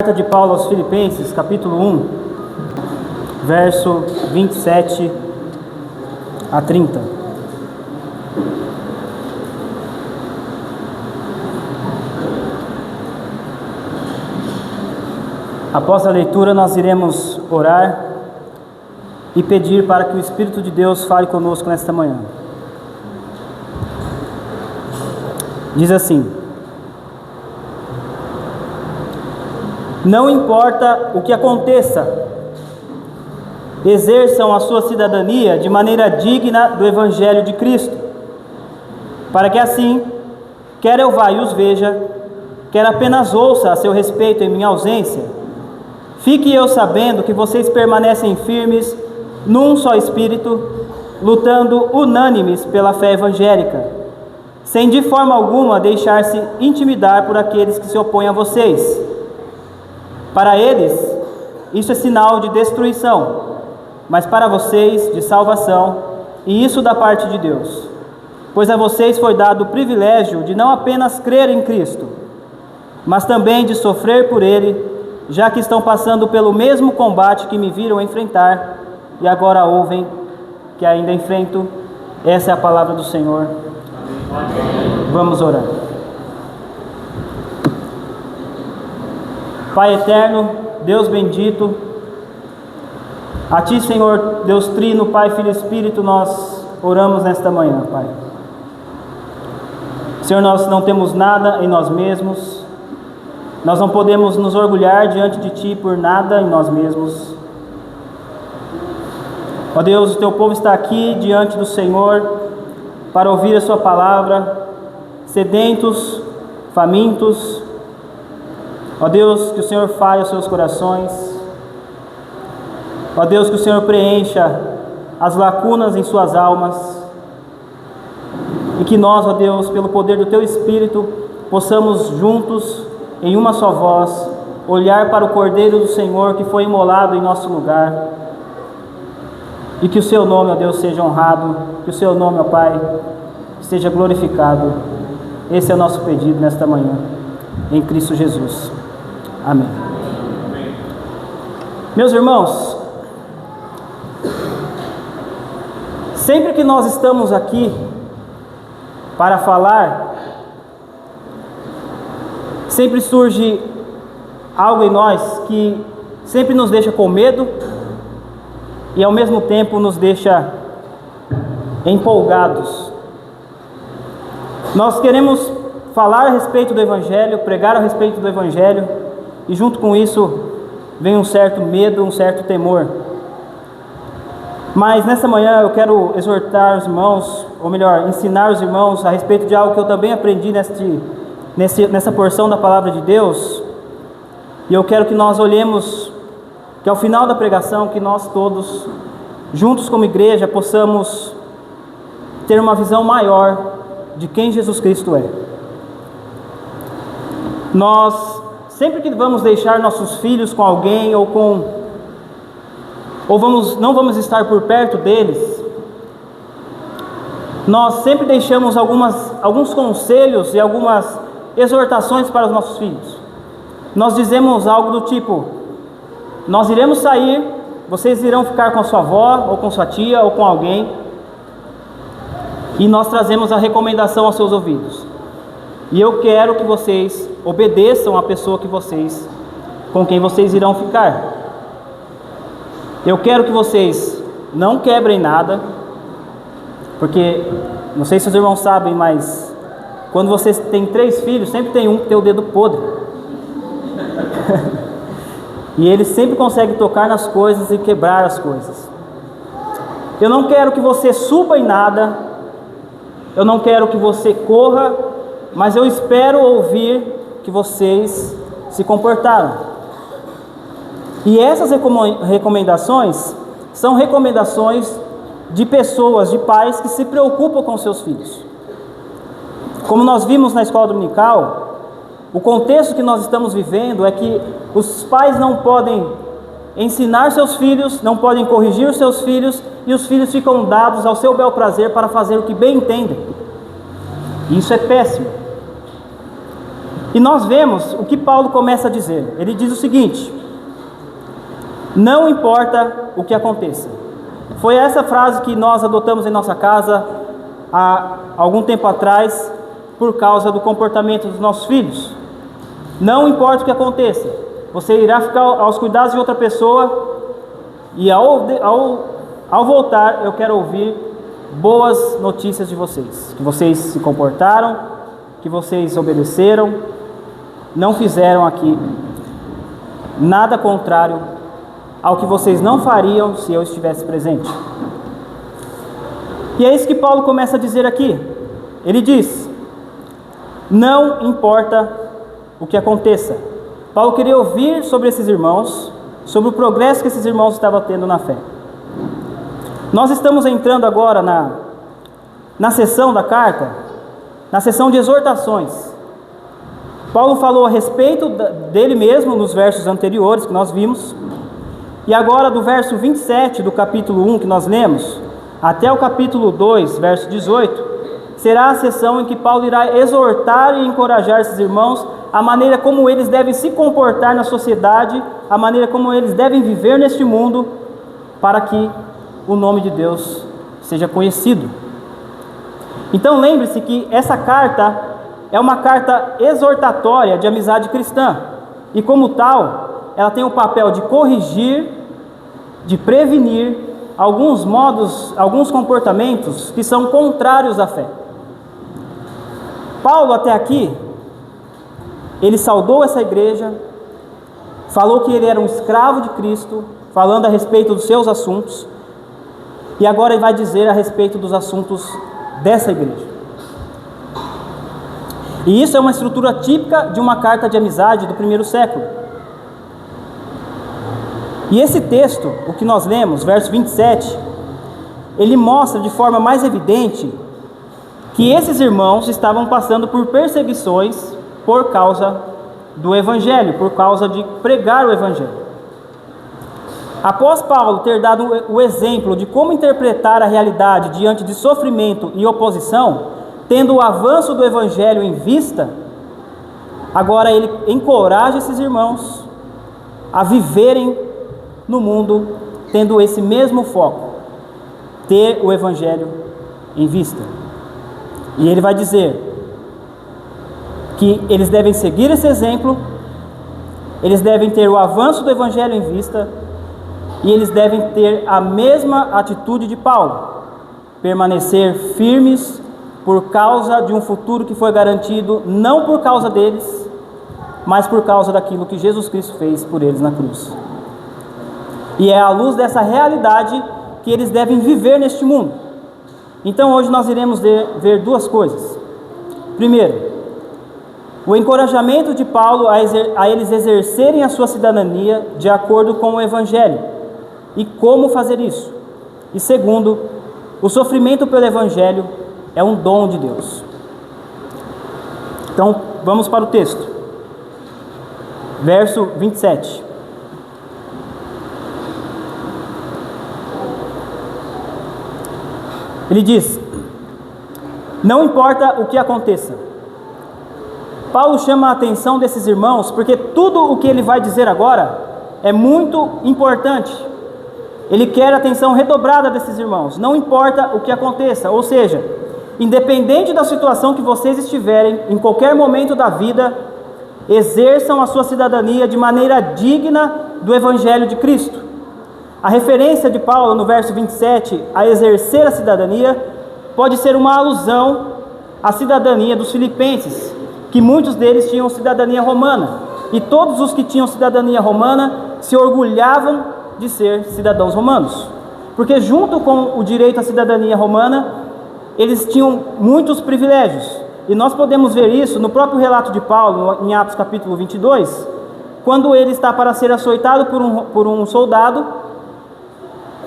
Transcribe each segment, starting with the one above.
Carta de Paulo aos Filipenses, capítulo 1, verso 27 a 30. Após a leitura, nós iremos orar e pedir para que o Espírito de Deus fale conosco nesta manhã. Diz assim: não importa o que aconteça, exerçam a sua cidadania de maneira digna do Evangelho de Cristo, para que assim, quer eu vá e os veja, quer apenas ouça a seu respeito em minha ausência, fique eu sabendo que vocês permanecem firmes num só espírito, lutando unânimes pela fé evangélica, sem de forma alguma deixar-se intimidar por aqueles que se opõem a vocês. Para eles, isso é sinal de destruição, mas para vocês, de salvação, e isso da parte de Deus. Pois a vocês foi dado o privilégio de não apenas crer em Cristo, mas também de sofrer por Ele, já que estão passando pelo mesmo combate que me viram enfrentar, e agora ouvem que ainda enfrento. Essa é a palavra do Senhor. Vamos orar. Pai eterno, Deus bendito, a Ti, Senhor, Deus Trino, Pai, Filho e Espírito, nós oramos nesta manhã, Pai. Senhor, nós não temos nada em nós mesmos, nós não podemos nos orgulhar diante de Ti por nada em nós mesmos. Ó Deus, o Teu povo está aqui diante do Senhor para ouvir a Sua palavra, sedentos, famintos. Ó Deus, que o Senhor fale aos seus corações. Ó Deus, que o Senhor preencha as lacunas em suas almas. E que nós, ó Deus, pelo poder do Teu Espírito, possamos juntos, em uma só voz, olhar para o Cordeiro do Senhor que foi imolado em nosso lugar. E que o Seu nome, ó Deus, seja honrado. Que o Seu nome, ó Pai, seja glorificado. Esse é o nosso pedido nesta manhã, em Cristo Jesus. Amém. Meus irmãos, sempre que nós estamos aqui para falar, sempre surge algo em nós que sempre nos deixa com medo e ao mesmo tempo nos deixa empolgados. Nós queremos falar a respeito do Evangelho, pregar a respeito do Evangelho, e junto com isso vem um certo medo, um certo temor. Mas nessa manhã eu quero exortar os irmãos, ou melhor, ensinar os irmãos a respeito de algo que eu também aprendi nessa porção da Palavra de Deus. E eu quero que nós olhemos, que ao final da pregação, que nós todos, juntos como igreja, possamos ter uma visão maior de quem Jesus Cristo é. Nós, sempre que vamos deixar nossos filhos com alguém não vamos estar por perto deles, nós sempre deixamos alguns conselhos e algumas exortações para os nossos filhos. Nós dizemos algo do tipo: nós iremos sair, vocês irão ficar com a sua avó, ou com sua tia, ou com alguém, e nós trazemos a recomendação aos seus ouvidos. E eu quero que vocês obedeçam a pessoa com quem vocês irão ficar. Eu quero que vocês não quebrem nada, porque, não sei se os irmãos sabem, mas quando vocês têm 3 filhos, sempre tem um que tem o dedo podre. E ele sempre consegue tocar nas coisas e quebrar as coisas. Eu não quero que você suba em nada, eu não quero que você corra, mas eu espero ouvir que vocês se comportaram. E essas recomendações são recomendações de pessoas, de pais que se preocupam com seus filhos. Como nós vimos na escola dominical, o contexto que nós estamos vivendo é que os pais não podem ensinar seus filhos, não podem corrigir os seus filhos, e os filhos ficam dados ao seu bel prazer para fazer o que bem entendem. Isso é péssimo. E nós vemos o que Paulo começa a dizer. Ele diz o seguinte: não importa o que aconteça. Foi essa frase que nós adotamos em nossa casa há algum tempo atrás, por causa do comportamento dos nossos filhos. Não importa o que aconteça, você irá ficar aos cuidados de outra pessoa, e ao voltar eu quero ouvir boas notícias de vocês, que vocês se comportaram, que vocês obedeceram, não fizeram aqui nada contrário ao que vocês não fariam se eu estivesse presente. E é isso que Paulo começa a dizer aqui. Ele diz: não importa o que aconteça. Paulo queria ouvir sobre esses irmãos, sobre o progresso que esses irmãos estavam tendo na fé. Nós estamos entrando agora na seção da carta, na seção de exortações. Paulo falou a respeito dele mesmo nos versos anteriores que nós vimos, e agora do verso 27 do capítulo 1 que nós lemos, até o capítulo 2, verso 18, será a seção em que Paulo irá exortar e encorajar esses irmãos, a maneira como eles devem se comportar na sociedade, a maneira como eles devem viver neste mundo, para que o nome de Deus seja conhecido. Então lembre-se que essa carta é uma carta exortatória de amizade cristã, e como tal, ela tem o papel de corrigir, de prevenir alguns modos, alguns comportamentos que são contrários à fé. Paulo até aqui, ele saudou essa igreja, falou que ele era um escravo de Cristo, falando a respeito dos seus assuntos, e agora ele vai dizer a respeito dos assuntos dessa igreja. E isso é uma estrutura típica de uma carta de amizade do primeiro século. E esse texto, o que nós lemos, verso 27, ele mostra de forma mais evidente que esses irmãos estavam passando por perseguições por causa do Evangelho, por causa de pregar o Evangelho. Após Paulo ter dado o exemplo de como interpretar a realidade diante de sofrimento e oposição, tendo o avanço do Evangelho em vista, agora ele encoraja esses irmãos a viverem no mundo tendo esse mesmo foco, ter o Evangelho em vista. E ele vai dizer que eles devem seguir esse exemplo, eles devem ter o avanço do Evangelho em vista, e eles devem ter a mesma atitude de Paulo, permanecer firmes por causa de um futuro que foi garantido não por causa deles, mas por causa daquilo que Jesus Cristo fez por eles na cruz. E é à luz dessa realidade que eles devem viver neste mundo. Então hoje nós iremos ver duas coisas. Primeiro, o encorajamento de Paulo a eles exercerem a sua cidadania de acordo com o Evangelho, e como fazer isso. E segundo, o sofrimento pelo Evangelho é um dom de Deus. Então vamos para o texto. Verso 27. Ele diz: não importa o que aconteça. Paulo chama a atenção desses irmãos porque tudo o que ele vai dizer agora é muito importante. Ele quer a atenção redobrada desses irmãos, não importa o que aconteça, ou seja, independente da situação que vocês estiverem, em qualquer momento da vida, exerçam a sua cidadania de maneira digna do Evangelho de Cristo. A referência de Paulo no verso 27 a exercer a cidadania pode ser uma alusão à cidadania dos filipenses, que muitos deles tinham cidadania romana, e todos os que tinham cidadania romana se orgulhavam de ser cidadãos romanos, porque junto com o direito à cidadania romana, eles tinham muitos privilégios, e nós podemos ver isso no próprio relato de Paulo, em Atos capítulo 22, quando ele está para ser açoitado por um soldado,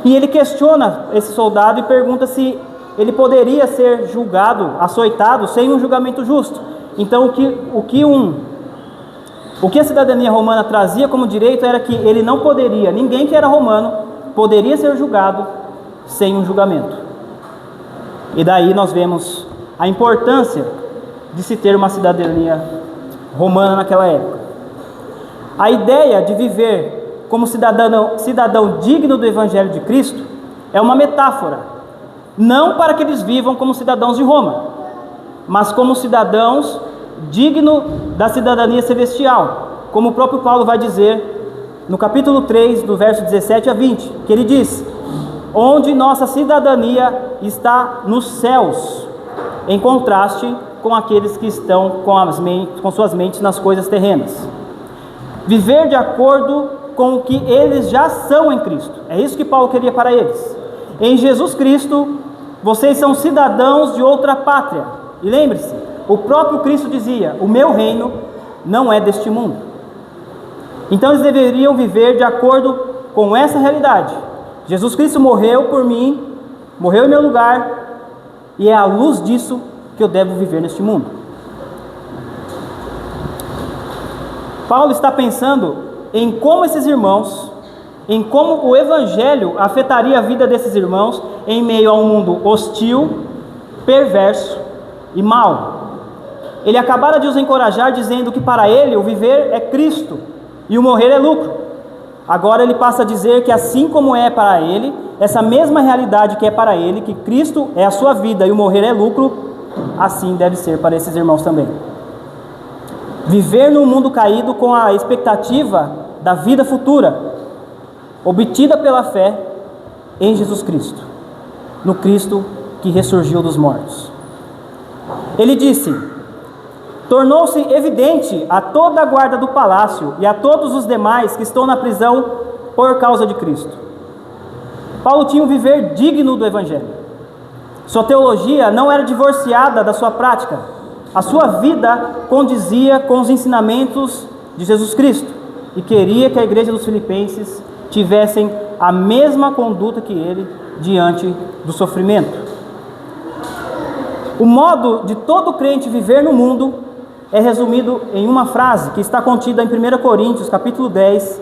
e ele questiona esse soldado e pergunta se ele poderia ser julgado, açoitado, sem um julgamento justo. Então o que a cidadania romana trazia como direito era que ele não poderia, ninguém que era romano, poderia ser julgado sem um julgamento. E daí nós vemos a importância de se ter uma cidadania romana naquela época. A ideia de viver como cidadão digno do Evangelho de Cristo é uma metáfora, não para que eles vivam como cidadãos de Roma, mas como cidadãos dignos da cidadania celestial, como o próprio Paulo vai dizer no capítulo 3, do verso 17 a 20, que ele diz: onde nossa cidadania está nos céus, em contraste com aqueles que estão com suas mentes nas coisas terrenas. Viver de acordo com o que eles já são em Cristo. É isso que Paulo queria para eles. Em Jesus Cristo, vocês são cidadãos de outra pátria. E lembre-se, o próprio Cristo dizia: o meu reino não é deste mundo. Então eles deveriam viver de acordo com essa realidade. Jesus Cristo morreu por mim, morreu em meu lugar, e é à luz disso que eu devo viver neste mundo. Paulo está pensando em como esses irmãos, em como o Evangelho afetaria a vida desses irmãos em meio a um mundo hostil, perverso e mau. Ele acabara de os encorajar dizendo que para ele o viver é Cristo e o morrer é lucro. Agora ele passa a dizer que assim como é para ele, essa mesma realidade que é para ele, que Cristo é a sua vida e o morrer é lucro, assim deve ser para esses irmãos também. Viver num mundo caído com a expectativa da vida futura, obtida pela fé em Jesus Cristo, no Cristo que ressurgiu dos mortos. Ele disse: tornou-se evidente a toda a guarda do palácio e a todos os demais que estão na prisão por causa de Cristo. Paulo tinha um viver digno do Evangelho. Sua teologia não era divorciada da sua prática. A sua vida condizia com os ensinamentos de Jesus Cristo e queria que a igreja dos Filipenses tivessem a mesma conduta que ele diante do sofrimento. O modo de todo crente viver no mundo é resumido em uma frase que está contida em 1 Coríntios, capítulo 10,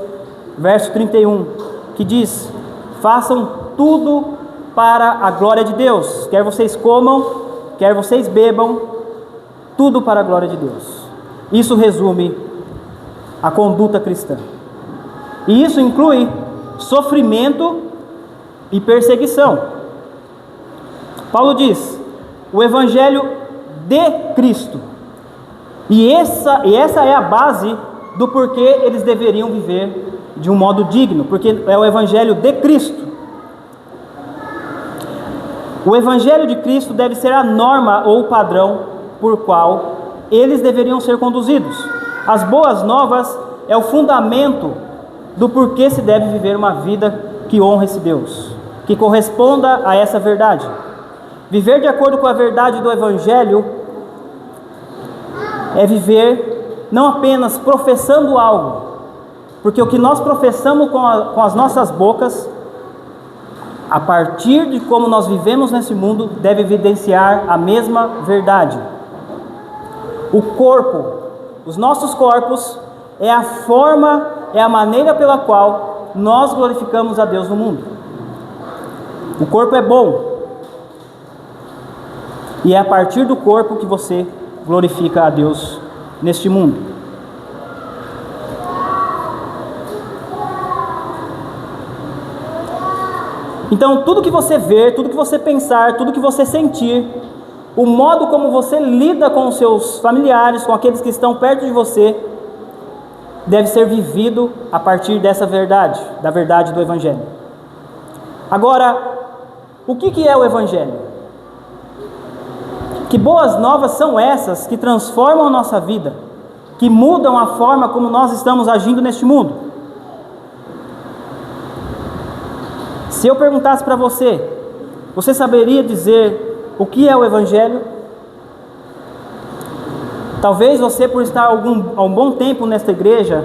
verso 31, que diz: façam tudo para a glória de Deus, quer vocês comam, quer vocês bebam, tudo para a glória de Deus. Isso resume a conduta cristã. E isso inclui sofrimento e perseguição. Paulo diz: o Evangelho de Cristo. E essa é a base do porquê eles deveriam viver de um modo digno, porque é o Evangelho de Cristo. O Evangelho de Cristo deve ser a norma ou o padrão por qual eles deveriam ser conduzidos. As boas novas é o fundamento do porquê se deve viver uma vida que honra esse Deus, que corresponda a essa verdade. Viver de acordo com a verdade do Evangelho é viver não apenas professando algo, porque o que nós professamos com as nossas bocas, a partir de como nós vivemos nesse mundo, deve evidenciar a mesma verdade. O corpo, os nossos corpos, é a forma, é a maneira pela qual nós glorificamos a Deus no mundo. O corpo é bom, e é a partir do corpo que você glorifica a Deus neste mundo. Então, tudo que você ver, tudo que você pensar, tudo que você sentir, o modo como você lida com os seus familiares, com aqueles que estão perto de você, deve ser vivido a partir dessa verdade, da verdade do Evangelho. Agora, o que é o Evangelho? Que boas novas são essas que transformam a nossa vida, que mudam a forma como nós estamos agindo neste mundo? Se eu perguntasse para você, você saberia dizer o que é o Evangelho? Talvez você, por estar há um bom tempo nesta igreja,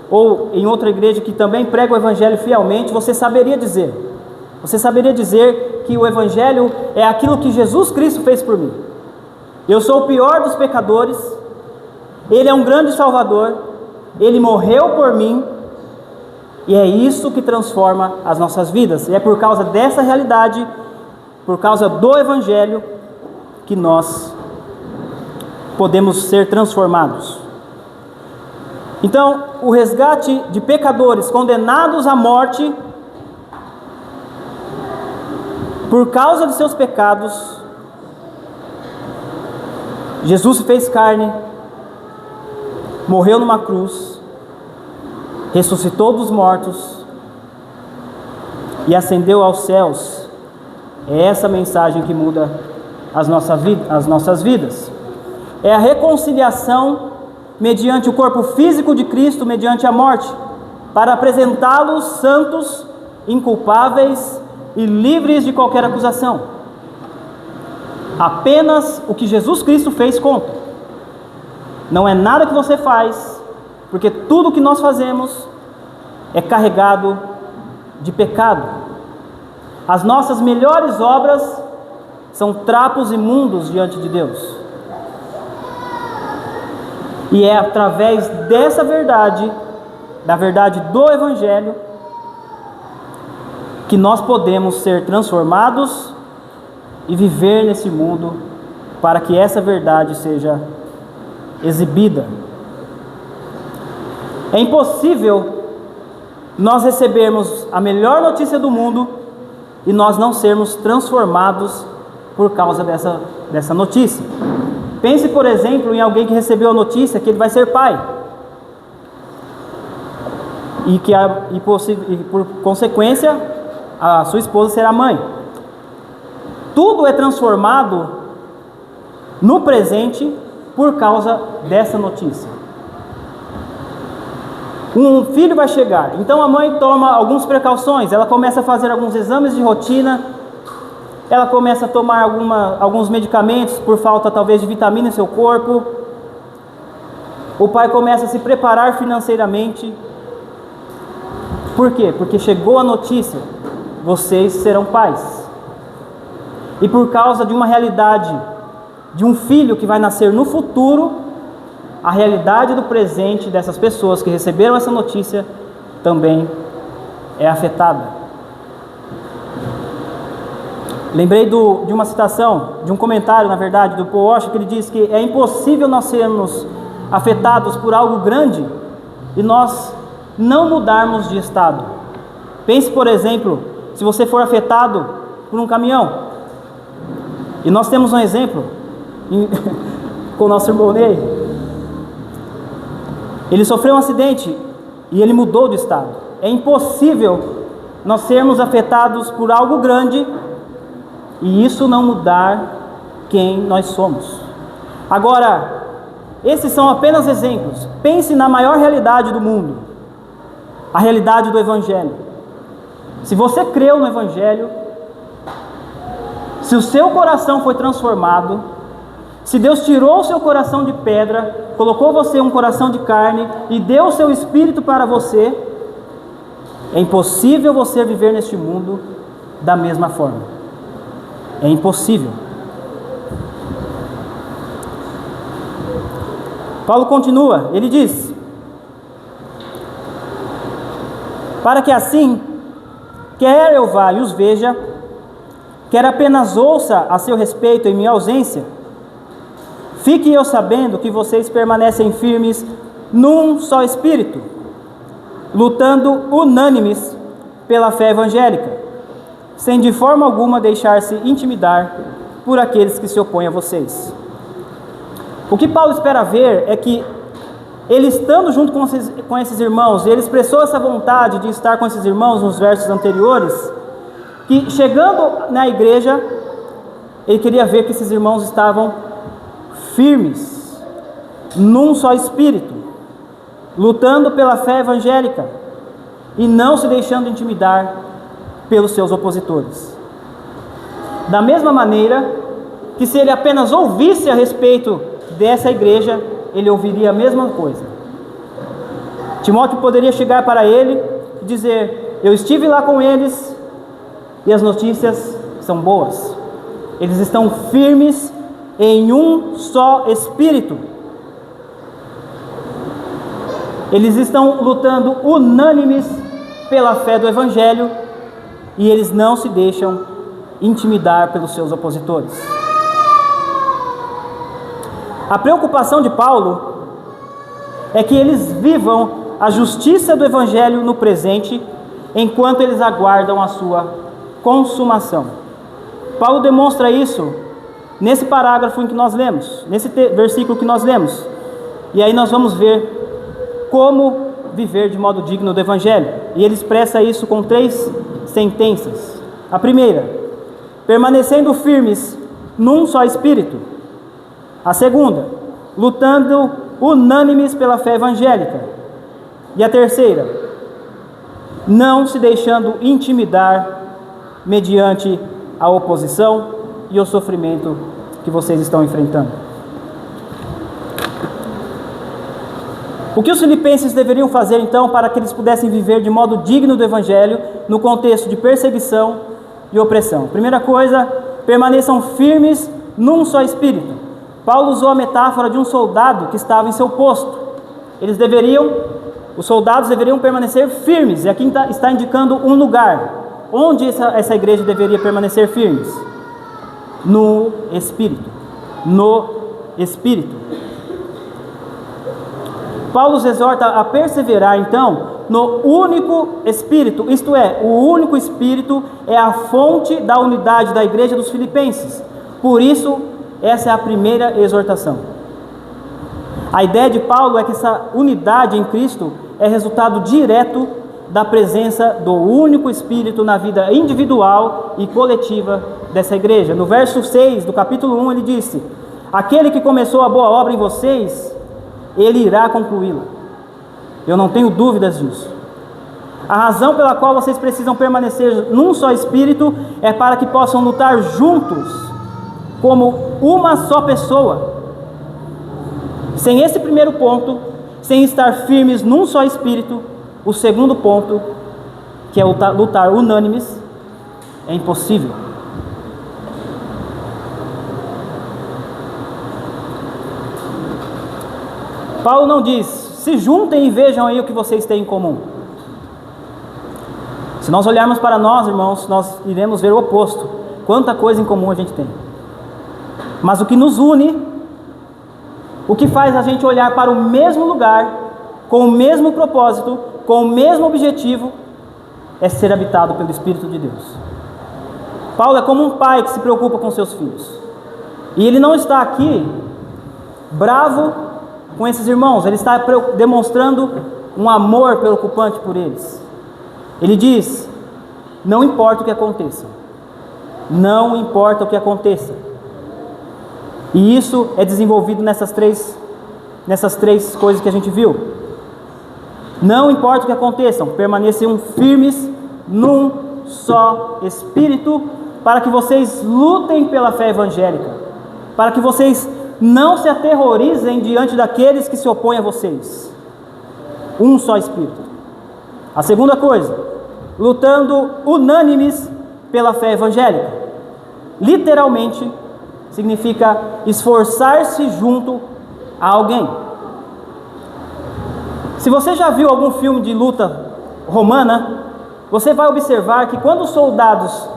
ou em outra igreja que também prega o Evangelho fielmente, você saberia dizer. Você saberia dizer que o Evangelho é aquilo que Jesus Cristo fez por mim. Eu sou o pior dos pecadores, Ele é um grande Salvador, Ele morreu por mim, e é isso que transforma as nossas vidas. E é por causa dessa realidade, por causa do Evangelho, que nós podemos ser transformados. Então, o resgate de pecadores condenados à morte por causa de seus pecados, Jesus se fez carne, morreu numa cruz, ressuscitou dos mortos e ascendeu aos céus. É essa mensagem que muda as nossas vidas. É a reconciliação mediante o corpo físico de Cristo, mediante a morte, para apresentá-los santos, inculpáveis e livres de qualquer acusação. Apenas o que Jesus Cristo fez conta. Não é nada que você faz, porque tudo que nós fazemos é carregado de pecado. As nossas melhores obras são trapos imundos diante de Deus. E é através dessa verdade, da verdade do Evangelho, que nós podemos ser transformados e viver nesse mundo para que essa verdade seja exibida. É impossível nós recebermos a melhor notícia do mundo e nós não sermos transformados por causa dessa notícia. Pense, por exemplo, em alguém que recebeu a notícia que ele vai ser pai e por consequência a sua esposa será mãe. Tudo é transformado no presente por causa dessa notícia. Um filho vai chegar, então a mãe toma algumas precauções, ela começa a fazer alguns exames de rotina, ela começa a tomar alguns medicamentos por falta talvez de vitamina em seu corpo. O pai começa a se preparar financeiramente. Por quê? Porque chegou a notícia: vocês serão pais. E por causa de uma realidade, de um filho que vai nascer no futuro, a realidade do presente dessas pessoas que receberam essa notícia também é afetada. Lembrei de uma citação, de um comentário, na verdade, do Paul Washer, que ele diz que é impossível nós sermos afetados por algo grande e nós não mudarmos de estado. Pense, por exemplo, se você for afetado por um caminhão. E nós temos um exemplo com o nosso irmão Ney. Ele sofreu um acidente e ele mudou de estado. É impossível nós sermos afetados por algo grande e isso não mudar quem nós somos. Agora, esses são apenas exemplos. Pense na maior realidade do mundo, a realidade do Evangelho. Se você creu no Evangelho, se o seu coração foi transformado, se Deus tirou o seu coração de pedra, colocou você um coração de carne e deu o seu Espírito para você, é impossível você viver neste mundo da mesma forma. É impossível. Paulo continua, ele diz: para que assim, quer eu vá e os veja, quer apenas ouça a seu respeito em minha ausência, fique eu sabendo que vocês permanecem firmes num só espírito, lutando unânimes pela fé evangélica, sem de forma alguma deixar-se intimidar por aqueles que se opõem a vocês. O que Paulo espera ver é que ele, estando junto com esses irmãos, ele expressou essa vontade de estar com esses irmãos nos versos anteriores, que chegando na igreja, ele queria ver que esses irmãos estavam firmes, num só espírito, lutando pela fé evangélica e não se deixando intimidar pelos seus opositores. Da mesma maneira que se ele apenas ouvisse a respeito dessa igreja, ele ouviria a mesma coisa. Timóteo poderia chegar para ele e dizer: eu estive lá com eles e as notícias são boas. Eles estão firmes em um só espírito. Eles estão lutando unânimes pela fé do Evangelho e eles não se deixam intimidar pelos seus opositores. A preocupação de Paulo é que eles vivam a justiça do Evangelho no presente, enquanto eles aguardam a sua consumação. Paulo demonstra isso nesse parágrafo em que nós lemos, nesse versículo que nós lemos. E aí nós vamos ver como viver de modo digno do Evangelho. E ele expressa isso com 3 sentenças. A primeira, permanecendo firmes num só espírito. A segunda, lutando unânimes pela fé evangélica. E a terceira, não se deixando intimidar mediante a oposição e o sofrimento que vocês estão enfrentando. O que os filipenses deveriam fazer então para que eles pudessem viver de modo digno do Evangelho no contexto de perseguição e opressão? Primeira coisa, permaneçam firmes num só espírito. Paulo usou a metáfora de um soldado que estava em seu posto. Os soldados deveriam permanecer firmes, e aqui está indicando um lugar. Onde essa igreja deveria permanecer firmes? No Espírito. No Espírito. Paulo os exorta a perseverar, então, no único Espírito, isto é, o único Espírito é a fonte da unidade da igreja dos Filipenses. Por isso, essa é a primeira exortação. A ideia de Paulo é que essa unidade em Cristo é resultado direto da presença do único Espírito na vida individual e coletiva dessa igreja. No verso 6 do capítulo 1 ele disse: aquele que começou a boa obra em vocês, ele irá concluí-la. Eu não tenho dúvidas disso. A razão pela qual vocês precisam permanecer num só Espírito é para que possam lutar juntos, como uma só pessoa. Sem esse primeiro ponto, sem estar firmes num só Espírito, o segundo ponto, que é lutar unânimes, é impossível. Paulo não diz: se juntem e vejam aí o que vocês têm em comum. Se nós olharmos para nós, irmãos, nós iremos ver o oposto. Quanta coisa em comum a gente tem. Mas o que nos une, o que faz a gente olhar para o mesmo lugar, com o mesmo propósito, com o mesmo objetivo, é ser habitado pelo Espírito de Deus. Paulo é como um pai que se preocupa com seus filhos. E ele não está aqui bravo com esses irmãos, ele está demonstrando um amor preocupante por eles. Ele diz: não importa o que aconteça, não importa o que aconteça. E isso é desenvolvido nessas três coisas que a gente viu. Não importa o que aconteça, permaneçam firmes num só Espírito, para que vocês lutem pela fé evangélica, para que vocês não se aterrorizem diante daqueles que se opõem a vocês. Um só Espírito. A segunda coisa, lutando unânimes pela fé evangélica. Literalmente significa esforçar-se junto a alguém. Se você já viu algum filme de luta romana, você vai observar que quando os soldados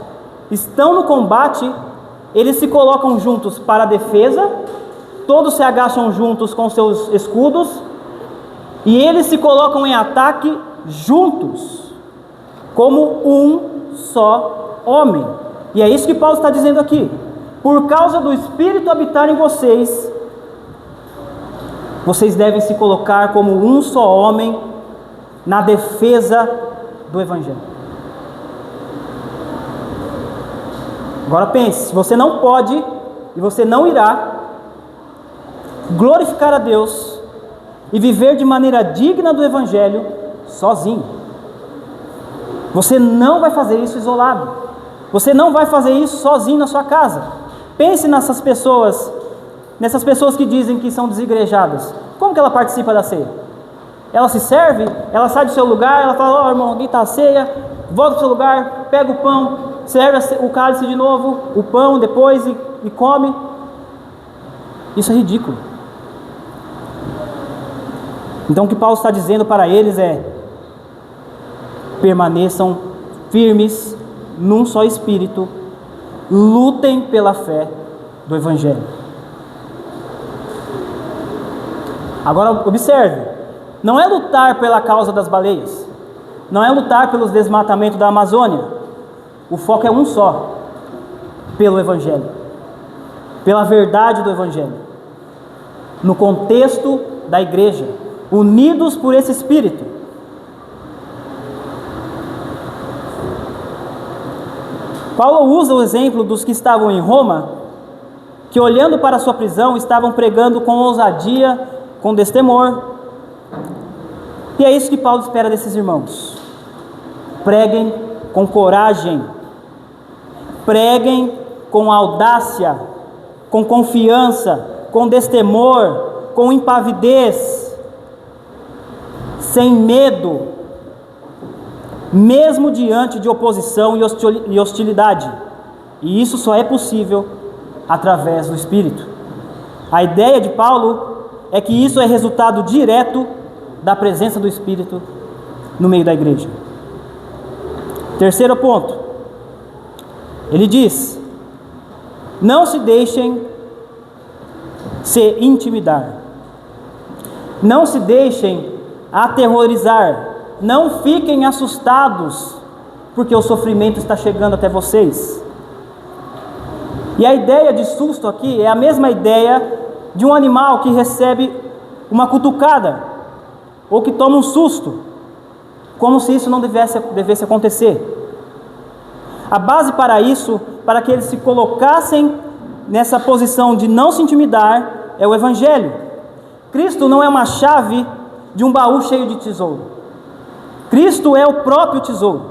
estão no combate, eles se colocam juntos para a defesa, todos se agacham juntos com seus escudos, e eles se colocam em ataque juntos, como um só homem. E é isso que Paulo está dizendo aqui. Por causa do Espírito habitar em vocês, vocês devem se colocar como um só homem na defesa do Evangelho. Agora pense, você não pode e você não irá glorificar a Deus e viver de maneira digna do Evangelho sozinho. Você não vai fazer isso isolado. Você não vai fazer isso sozinho na sua casa. Pense nessas pessoas que dizem que são desigrejadas. Como que ela participa da ceia? Ela se serve, ela sai do seu lugar, ela fala: ó, irmão, alguém está à ceia, volta para o seu lugar, pega o pão, serve o cálice de novo, o pão depois e come. Isso é ridículo. Então o que Paulo está dizendo para eles é: permaneçam firmes num só Espírito, lutem pela fé do Evangelho. Agora observe, não é lutar pela causa das baleias, não é lutar pelo desmatamento da Amazônia. O foco é um só: pelo Evangelho, pela verdade do Evangelho, no contexto da igreja, unidos por esse Espírito. Paulo usa o exemplo dos que estavam em Roma, que olhando para a sua prisão, estavam pregando com ousadia, com destemor. E é isso que Paulo espera desses irmãos: preguem com coragem, preguem com audácia, com confiança, com destemor, com impavidez, sem medo, mesmo diante de oposição e hostilidade. E isso só é possível através do Espírito. A ideia de Paulo é que isso é resultado direto da presença do Espírito no meio da igreja. Terceiro ponto, ele diz: não se deixem se intimidar, não se deixem aterrorizar, não fiquem assustados, porque o sofrimento está chegando até vocês. E a ideia de susto aqui é a mesma ideia de um animal que recebe uma cutucada, ou que toma um susto, como se isso não devesse acontecer. A base para isso, para que eles se colocassem nessa posição de não se intimidar, é o Evangelho. Cristo não é uma chave de um baú cheio de tesouro. Cristo é o próprio tesouro.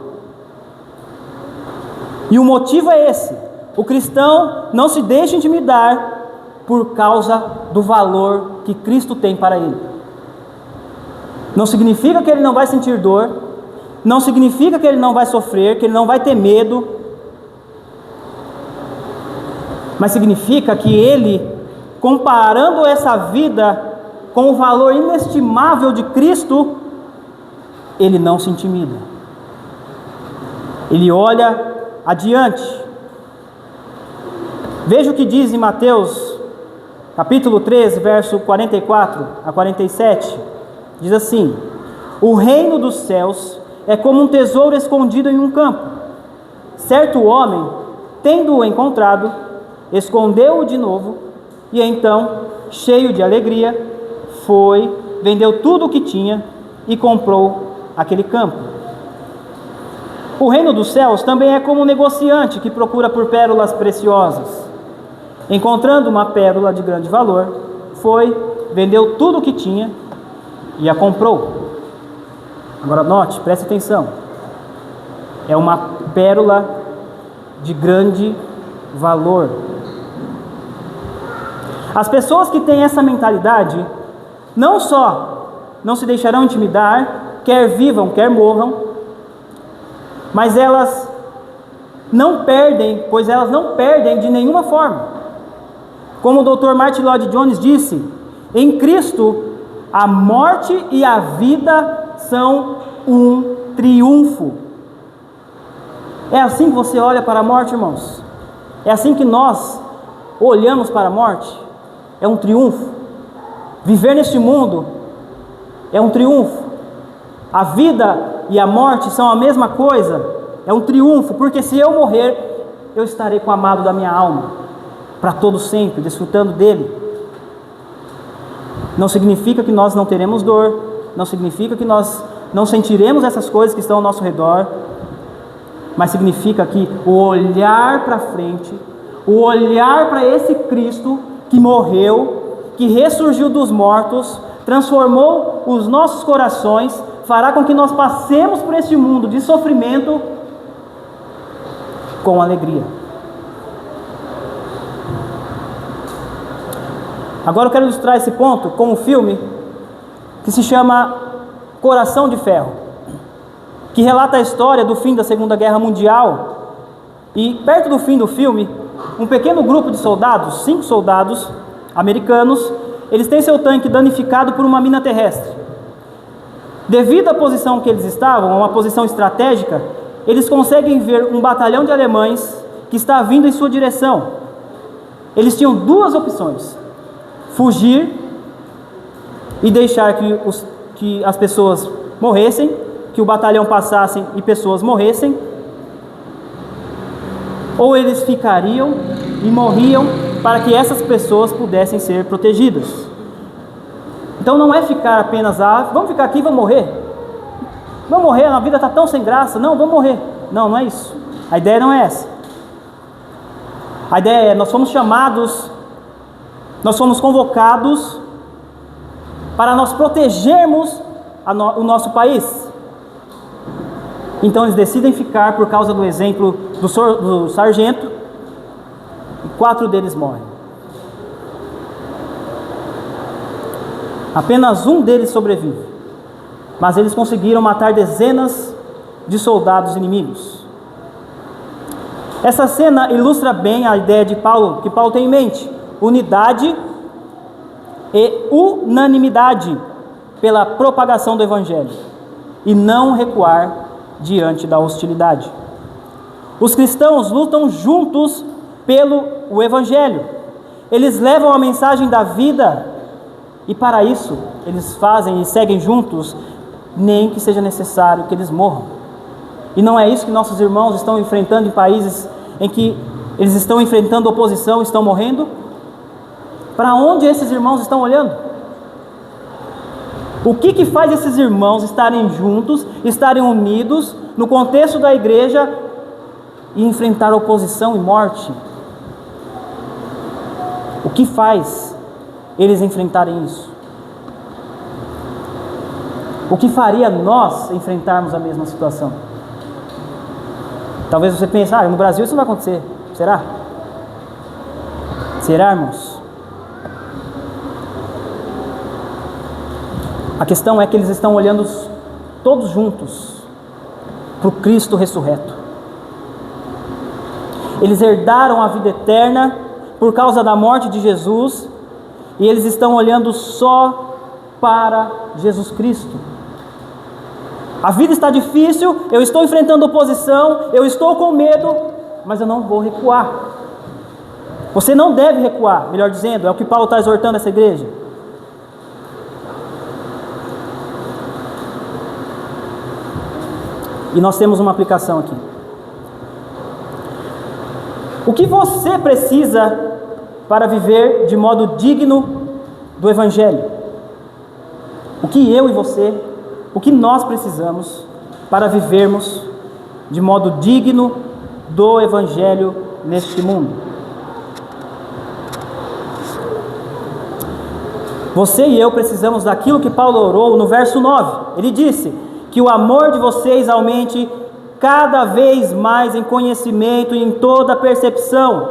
E o motivo é esse: o cristão não se deixa intimidar por causa do valor que Cristo tem para ele. Não significa que ele não vai sentir dor, não significa que ele não vai sofrer, que ele não vai ter medo, mas significa que ele, comparando essa vida com o valor inestimável de Cristo, ele não se intimida. Ele olha adiante. Veja o que diz em Mateus, capítulo 13, verso 44 a 47. Diz assim: o reino dos céus é como um tesouro escondido em um campo. Certo homem, tendo-o encontrado, escondeu-o de novo, e então, cheio de alegria, foi, vendeu tudo o que tinha e comprou aquele campo. O reino dos céus também é como um negociante que procura por pérolas preciosas. Encontrando uma pérola de grande valor, foi, vendeu tudo o que tinha e a comprou. Agora note, preste atenção: é uma pérola de grande valor. As pessoas que têm essa mentalidade não só não se deixarão intimidar, quer vivam, quer morram, mas elas não perdem, pois elas não perdem de nenhuma forma. Como o Dr. Martin Lloyd Jones disse, em Cristo a morte e a vida são um triunfo. É assim que você olha para a morte, irmãos? É assim que nós olhamos para a morte? É um triunfo. Viver neste mundo é um triunfo. A vida e a morte são a mesma coisa. É um triunfo, porque se eu morrer, eu estarei com o amado da minha alma para todo sempre, desfrutando dele. Não significa que nós não teremos dor, não significa que nós não sentiremos essas coisas que estão ao nosso redor, mas significa que o olhar para frente, o olhar para esse Cristo que morreu, que ressurgiu dos mortos, transformou os nossos corações, fará com que nós passemos por este mundo de sofrimento com alegria. Agora eu quero ilustrar esse ponto com um filme que se chama Coração de Ferro, que relata a história do fim da Segunda Guerra Mundial. E perto do fim do filme, um pequeno grupo de soldados, 5 soldados americanos, eles têm seu tanque danificado por uma mina terrestre. Devido à posição que eles estavam, uma posição estratégica, eles conseguem ver um batalhão de alemães que está vindo em sua direção. Eles tinham 2 opções: fugir e deixar que que as pessoas morressem, que o batalhão passasse e pessoas morressem, ou eles ficariam e morriam para que essas pessoas pudessem ser protegidas. Então não é ficar apenas, vamos ficar aqui e vamos morrer. Vamos morrer, a vida está tão sem graça. Não, vamos morrer. Não, não é isso. A ideia não é essa. A ideia é, nós fomos chamados, nós fomos convocados para nós protegermos o nosso país. Então eles decidem ficar por causa do exemplo do sargento, e 4 deles morrem. Apenas um deles sobrevive, mas eles conseguiram matar dezenas de soldados inimigos. Essa cena ilustra bem a ideia de Paulo, que Paulo tem em mente: unidade e unanimidade pela propagação do Evangelho, e não recuar diante da hostilidade. Os cristãos lutam juntos pelo Evangelho. Eles levam a mensagem da vida, e para isso eles fazem e seguem juntos, nem que seja necessário que eles morram. E não é isso que nossos irmãos estão enfrentando em países em que eles estão enfrentando oposição e estão morrendo? Para onde esses irmãos estão olhando? O que faz esses irmãos estarem juntos, estarem unidos no contexto da igreja e enfrentar oposição e morte? O que faz eles enfrentarem isso? O que faria nós enfrentarmos a mesma situação? Talvez você pense, no Brasil isso não vai acontecer. Será? Será, irmãos? A questão é que eles estão olhando todos juntos para o Cristo ressurreto. Eles herdaram a vida eterna por causa da morte de Jesus, e eles estão olhando só para Jesus Cristo. A vida está difícil, eu estou enfrentando oposição, eu estou com medo, mas eu não vou recuar. Você não deve recuar, melhor dizendo, é o que Paulo está exortando essa igreja. E nós temos uma aplicação aqui. O que você precisa para viver de modo digno do Evangelho? O que eu e você, o que nós precisamos para vivermos de modo digno do Evangelho neste mundo? Você e eu precisamos daquilo que Paulo orou no verso 9. Ele disse: que o amor de vocês aumente cada vez mais em conhecimento e em toda percepção,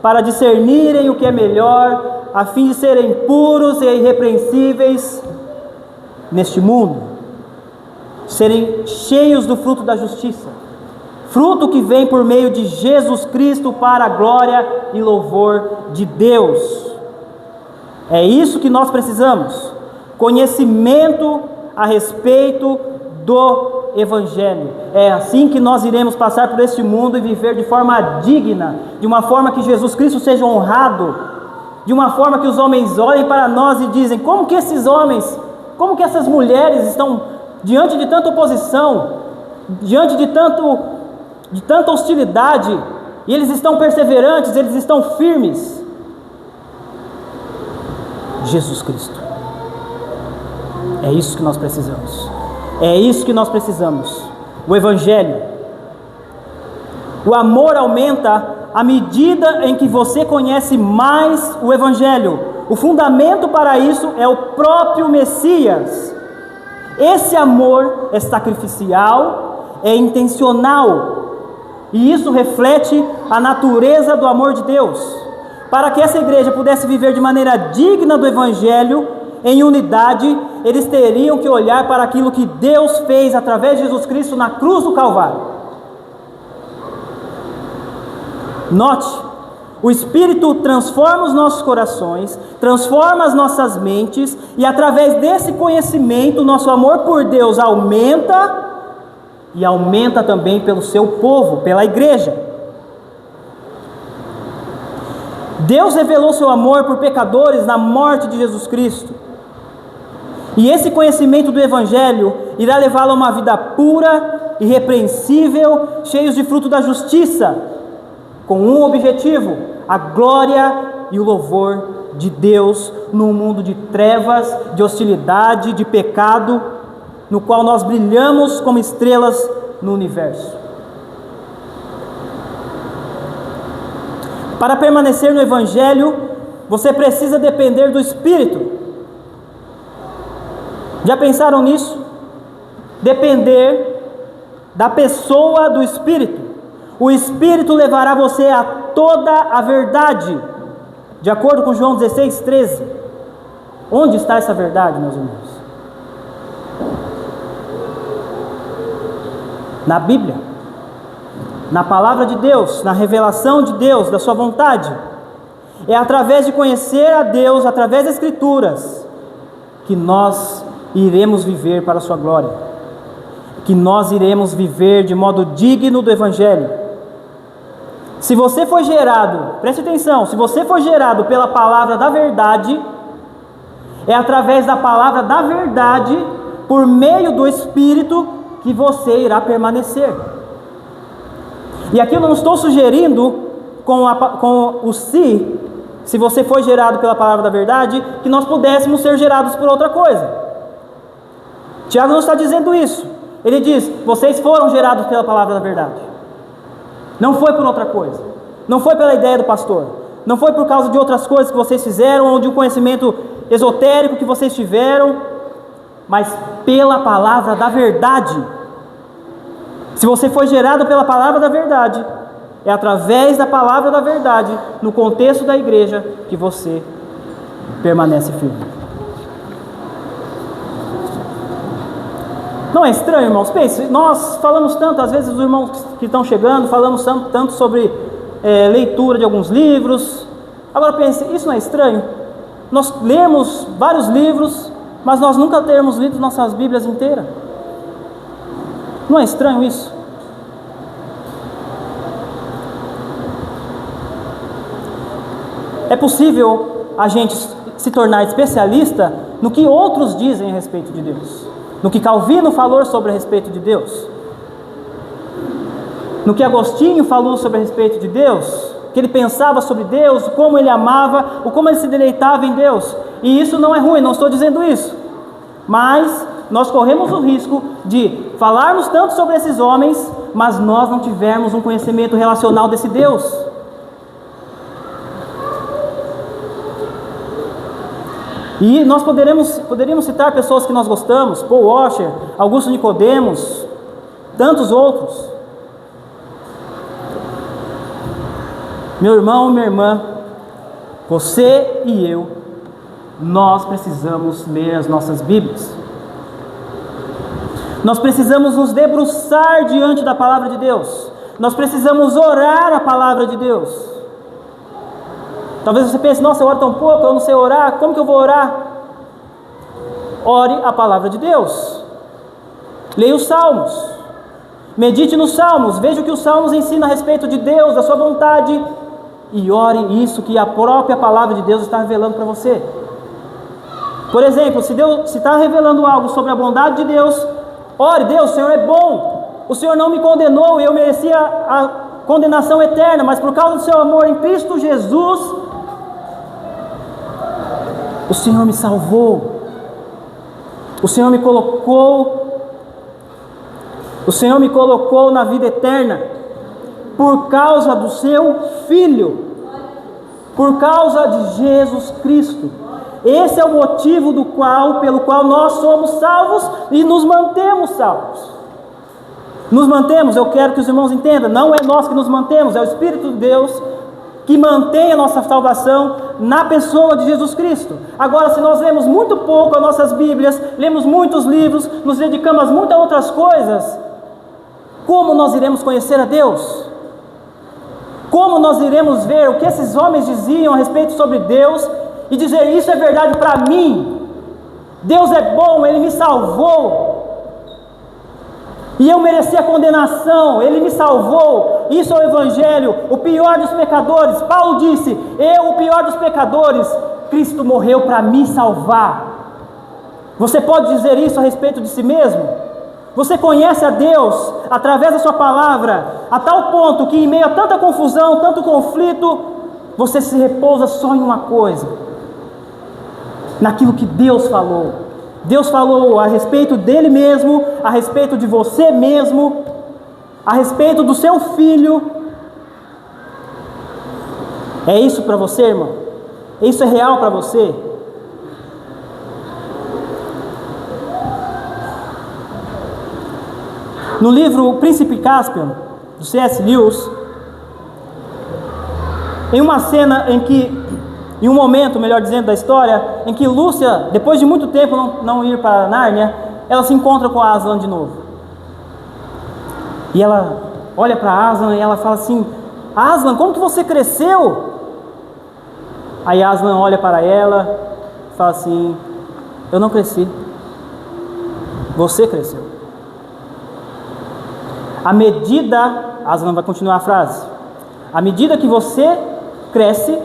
para discernirem o que é melhor, a fim de serem puros e irrepreensíveis neste mundo, serem cheios do fruto da justiça, fruto que vem por meio de Jesus Cristo para a glória e louvor de Deus. É isso que nós precisamos: conhecimento a respeito do Evangelho. É assim que nós iremos passar por este mundo e viver de forma digna, de uma forma que Jesus Cristo seja honrado, de uma forma que os homens olhem para nós e dizem: como que esses homens, como que essas mulheres estão diante de tanta oposição, diante de tanta hostilidade, e eles estão perseverantes, eles estão firmes? Jesus Cristo. É isso que nós precisamos. É isso que nós precisamos. O Evangelho. O amor aumenta à medida em que você conhece mais o Evangelho. O fundamento para isso é o próprio Messias. Esse amor é sacrificial, é intencional, e isso reflete a natureza do amor de Deus. Para que essa igreja pudesse viver de maneira digna do Evangelho, em unidade, eles teriam que olhar para aquilo que Deus fez através de Jesus Cristo na cruz do Calvário. Note, o Espírito transforma os nossos corações, transforma as nossas mentes, e através desse conhecimento, nosso amor por Deus aumenta, e aumenta também pelo seu povo, pela igreja. Deus revelou seu amor por pecadores na morte de Jesus Cristo. E esse conhecimento do Evangelho irá levá-lo a uma vida pura, irrepreensível, cheios de fruto da justiça, com um objetivo: a glória e o louvor de Deus num mundo de trevas, de hostilidade, de pecado, no qual nós brilhamos como estrelas no universo. Para permanecer no Evangelho, você precisa depender do Espírito. Já pensaram nisso? Depender da pessoa do Espírito. O Espírito levará você a toda a verdade, de acordo com João 16:13. Onde está essa verdade, meus irmãos? Na Bíblia, na palavra de Deus, na revelação de Deus, da sua vontade. É através de conhecer a Deus, através das Escrituras, que nós iremos viver para a sua glória, que nós iremos viver de modo digno do Evangelho. Se você foi gerado, preste atenção, se você foi gerado pela palavra da verdade, é através da palavra da verdade, por meio do Espírito, que você irá permanecer. E aqui eu não estou sugerindo com o se você foi gerado pela palavra da verdade, que nós pudéssemos ser gerados por outra coisa. Tiago não está dizendo isso. Ele diz: vocês foram gerados pela palavra da verdade. Não foi por outra coisa. Não foi pela ideia do pastor. Não foi por causa de outras coisas que vocês fizeram, ou de um conhecimento esotérico que vocês tiveram, mas pela palavra da verdade. Se você foi gerado pela palavra da verdade, é através da palavra da verdade, no contexto da igreja, que você permanece firme. Não é estranho, irmãos? Pense, nós falamos tanto, às vezes os irmãos que estão chegando, falamos tanto sobre leitura de alguns livros. Agora pense, isso não é estranho? Nós lemos vários livros, mas nós nunca termos lido nossas Bíblias inteiras. Não é estranho isso? É possível a gente se tornar especialista no que outros dizem a respeito de Deus, no que Calvino falou sobre a respeito de Deus, no que Agostinho falou sobre a respeito de Deus, que ele pensava sobre Deus, como ele amava, ou como ele se deleitava em Deus. E isso não é ruim, não estou dizendo isso, mas nós corremos o risco de falarmos tanto sobre esses homens, mas nós não tivermos um conhecimento relacional desse Deus. E nós poderíamos citar pessoas que nós gostamos: Paul Washer, Augusto Nicodemos, tantos outros. Meu irmão, minha irmã, você e eu, nós precisamos ler as nossas Bíblias. Nós precisamos nos debruçar diante da palavra de Deus. Nós precisamos orar a palavra de Deus. Talvez você pense: nossa, eu oro tão pouco, eu não sei orar, como que eu vou orar? Ore a palavra de Deus. Leia os Salmos. Medite nos Salmos. Veja o que os Salmos ensinam a respeito de Deus, da sua vontade. E ore isso que a própria palavra de Deus está revelando para você. Por exemplo, se Deus está revelando algo sobre a bondade de Deus, ore: Deus, o Senhor é bom. O Senhor não me condenou e eu merecia a condenação eterna, mas por causa do seu amor em Cristo Jesus, o Senhor me salvou. O Senhor me colocou na vida eterna por causa do seu Filho, por causa de Jesus Cristo. Esse é o motivo pelo qual nós somos salvos e nos mantemos salvos. Nos mantemos, eu quero que os irmãos entendam, não é nós que nos mantemos, é o Espírito de Deus que mantém a nossa salvação na pessoa de Jesus Cristo. Agora, se nós lemos muito pouco as nossas Bíblias, lemos muitos livros, nos dedicamos a muitas outras coisas, como nós iremos conhecer a Deus? Como nós iremos ver o que esses homens diziam a respeito sobre Deus e dizer: isso é verdade para mim, Deus é bom, Ele me salvou, e eu mereci a condenação, Ele me salvou. Isso é o Evangelho, o pior dos pecadores. Paulo disse: eu, o pior dos pecadores, Cristo morreu para me salvar. Você pode dizer isso a respeito de si mesmo? Você conhece a Deus através da sua palavra, a tal ponto que em meio a tanta confusão, tanto conflito, você se repousa só em uma coisa: naquilo que Deus falou. Deus falou a respeito dele mesmo, a respeito de você mesmo, a respeito do seu filho. É isso para você, irmão? Isso é real para você? No livro O Príncipe Caspian, do C.S. Lewis, em uma cena em um momento, melhor dizendo, da história, em que Lúcia, depois de muito tempo não ir para Nárnia, ela se encontra com Aslan de novo. E ela olha para Aslan e ela fala assim: Aslan, como que você cresceu? Aí Aslan olha para ela e fala assim: eu não cresci, você cresceu. À medida, Aslan vai continuar a frase, à medida que você cresce,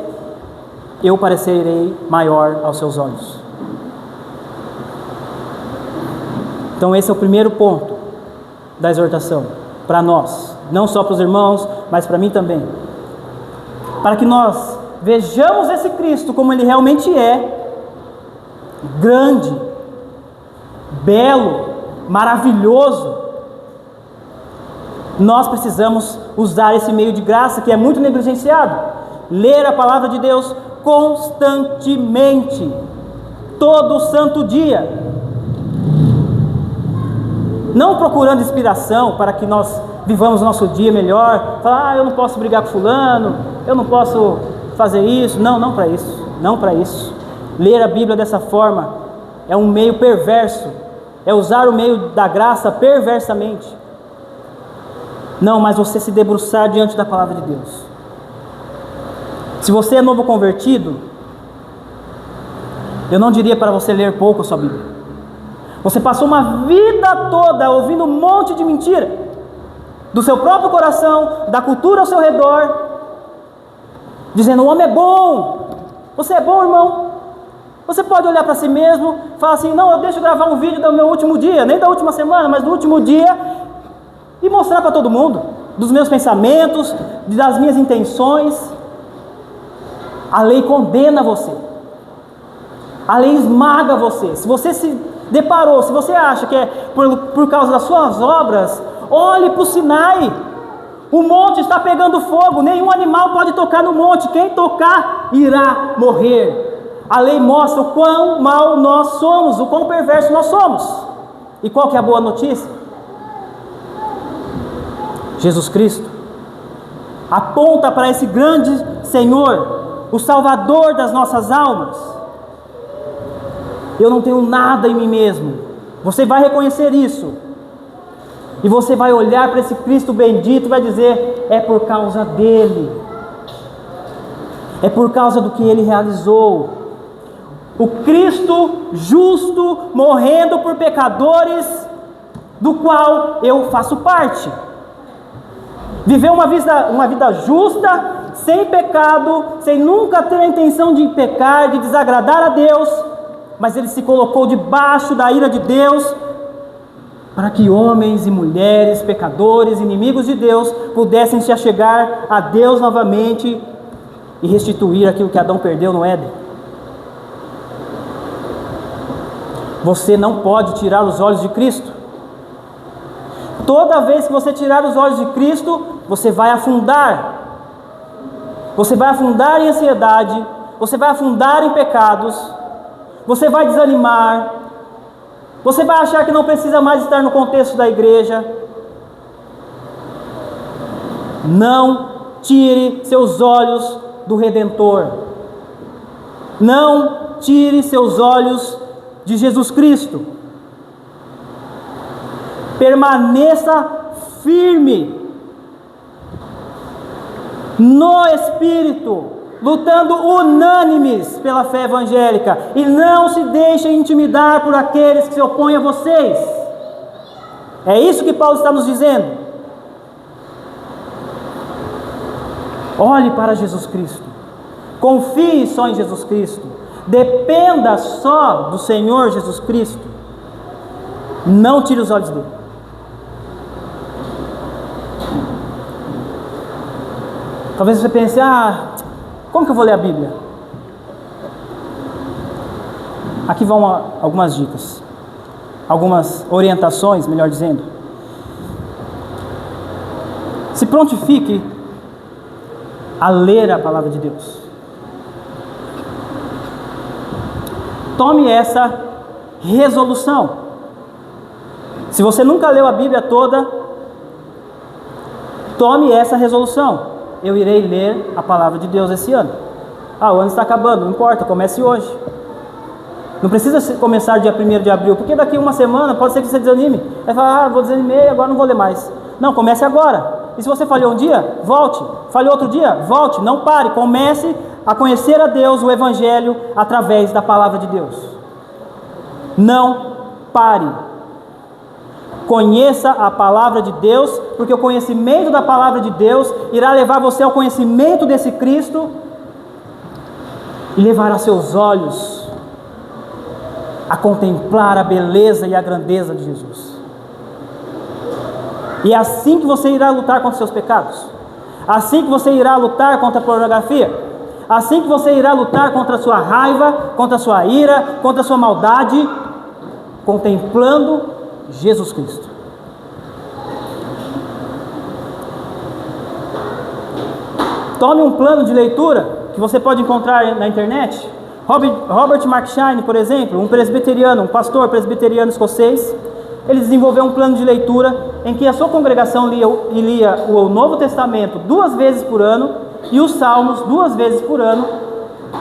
eu parecerei maior aos seus olhos. Então esse é o primeiro ponto da exortação para nós, não só para os irmãos, mas para mim também, para que nós vejamos esse Cristo como ele realmente é, grande, belo, maravilhoso. Nós precisamos usar esse meio de graça que é muito negligenciado, ler a palavra de Deus constantemente, todo santo dia, não procurando inspiração para que nós vivamos o nosso dia melhor, falar: eu não posso brigar com fulano, eu não posso fazer isso. Não para isso, não para isso. Ler a Bíblia dessa forma é um meio perverso, é usar o meio da graça perversamente. Não, mas você se debruçar diante da palavra de Deus. Se você é novo convertido, eu não diria para você ler pouco a sua Bíblia. Você passou uma vida toda ouvindo um monte de mentira, do seu próprio coração, da cultura ao seu redor, dizendo: o homem é bom. Você é bom, irmão? Você pode olhar para si mesmo e falar assim: não, eu deixo gravar um vídeo do meu último dia, nem da última semana, mas do último dia, e mostrar para todo mundo, dos meus pensamentos, das minhas intenções. A lei condena você, a lei esmaga você. Se você se deparou, se você acha que é por causa das suas obras, olhe para o Sinai, o monte está pegando fogo, nenhum animal pode tocar no monte, quem tocar irá morrer. A lei mostra o quão mal nós somos, o quão perverso nós somos. E qual que é a boa notícia? Jesus Cristo aponta para esse grande Senhor, o Salvador das nossas almas. Eu não tenho nada em mim mesmo. Você vai reconhecer isso, e você vai olhar para esse Cristo bendito e vai dizer: é por causa dele, é por causa do que ele realizou. O Cristo justo morrendo por pecadores, do qual eu faço parte. Viveu uma vida justa, sem pecado, sem nunca ter a intenção de pecar, de desagradar a Deus, mas ele se colocou debaixo da ira de Deus, para que homens e mulheres, pecadores, inimigos de Deus, pudessem se achegar a Deus novamente e restituir aquilo que Adão perdeu no Éden. Você não pode tirar os olhos de Cristo. Toda vez que você tirar os olhos de Cristo, você vai afundar. Você vai afundar em ansiedade, você vai afundar em pecados, você vai desanimar, você vai achar que não precisa mais estar no contexto da igreja. Não tire seus olhos do Redentor. Não tire seus olhos de Jesus Cristo. Permaneça firme no Espírito, lutando unânimes pela fé evangélica, e não se deixem intimidar por aqueles que se opõem a vocês. É isso que Paulo está nos dizendo. Olhe para Jesus Cristo, confie só em Jesus Cristo, Dependa só do Senhor Jesus Cristo. Não tire os olhos dele. Talvez você pense, como que eu vou ler a Bíblia? Aqui vão algumas dicas, algumas orientações, melhor dizendo. Se prontifique a ler a palavra de Deus. Tome essa resolução. Se você nunca leu a Bíblia toda, tome essa resolução. Eu irei ler a palavra de Deus esse ano. O ano está acabando, não importa, comece hoje. Não precisa começar dia 1º de abril, porque daqui uma semana pode ser que você desanime. Vai falar, vou desanimei, agora não vou ler mais. Não, comece agora. E se você falhou um dia, volte. Falhou outro dia, volte. Não pare, comece a conhecer a Deus, o Evangelho, através da palavra de Deus. Não pare. Conheça a palavra de Deus, porque o conhecimento da palavra de Deus irá levar você ao conhecimento desse Cristo e levará seus olhos a contemplar a beleza e a grandeza de Jesus. E é assim que você irá lutar contra seus pecados, assim que você irá lutar contra a pornografia, assim que você irá lutar contra a sua raiva, contra a sua ira, contra a sua maldade, contemplando Jesus Cristo. Tome um plano de leitura que você pode encontrar na internet. Robert McShane, por exemplo, um presbiteriano, um pastor presbiteriano escocês, ele desenvolveu um plano de leitura em que a sua congregação lia o Novo Testamento 2 vezes por ano, e os Salmos 2 vezes por ano,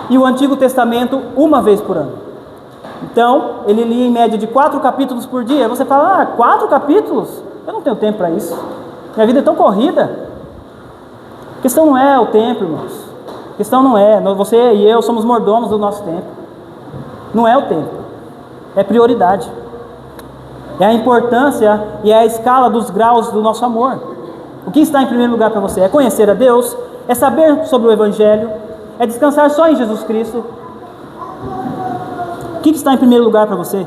e o Antigo Testamento 1 vez por ano. Então, ele lia em média de 4 capítulos por dia. Você fala, 4 capítulos? Eu não tenho tempo para isso. Minha vida é tão corrida. A questão não é o tempo, irmãos. A questão não é, você e eu somos mordomos do nosso tempo. Não é o tempo, é prioridade. É a importância e é a escala dos graus do nosso amor. O que está em primeiro lugar para você? É conhecer a Deus, é saber sobre o Evangelho, é descansar só em Jesus Cristo. O que está em primeiro lugar para você?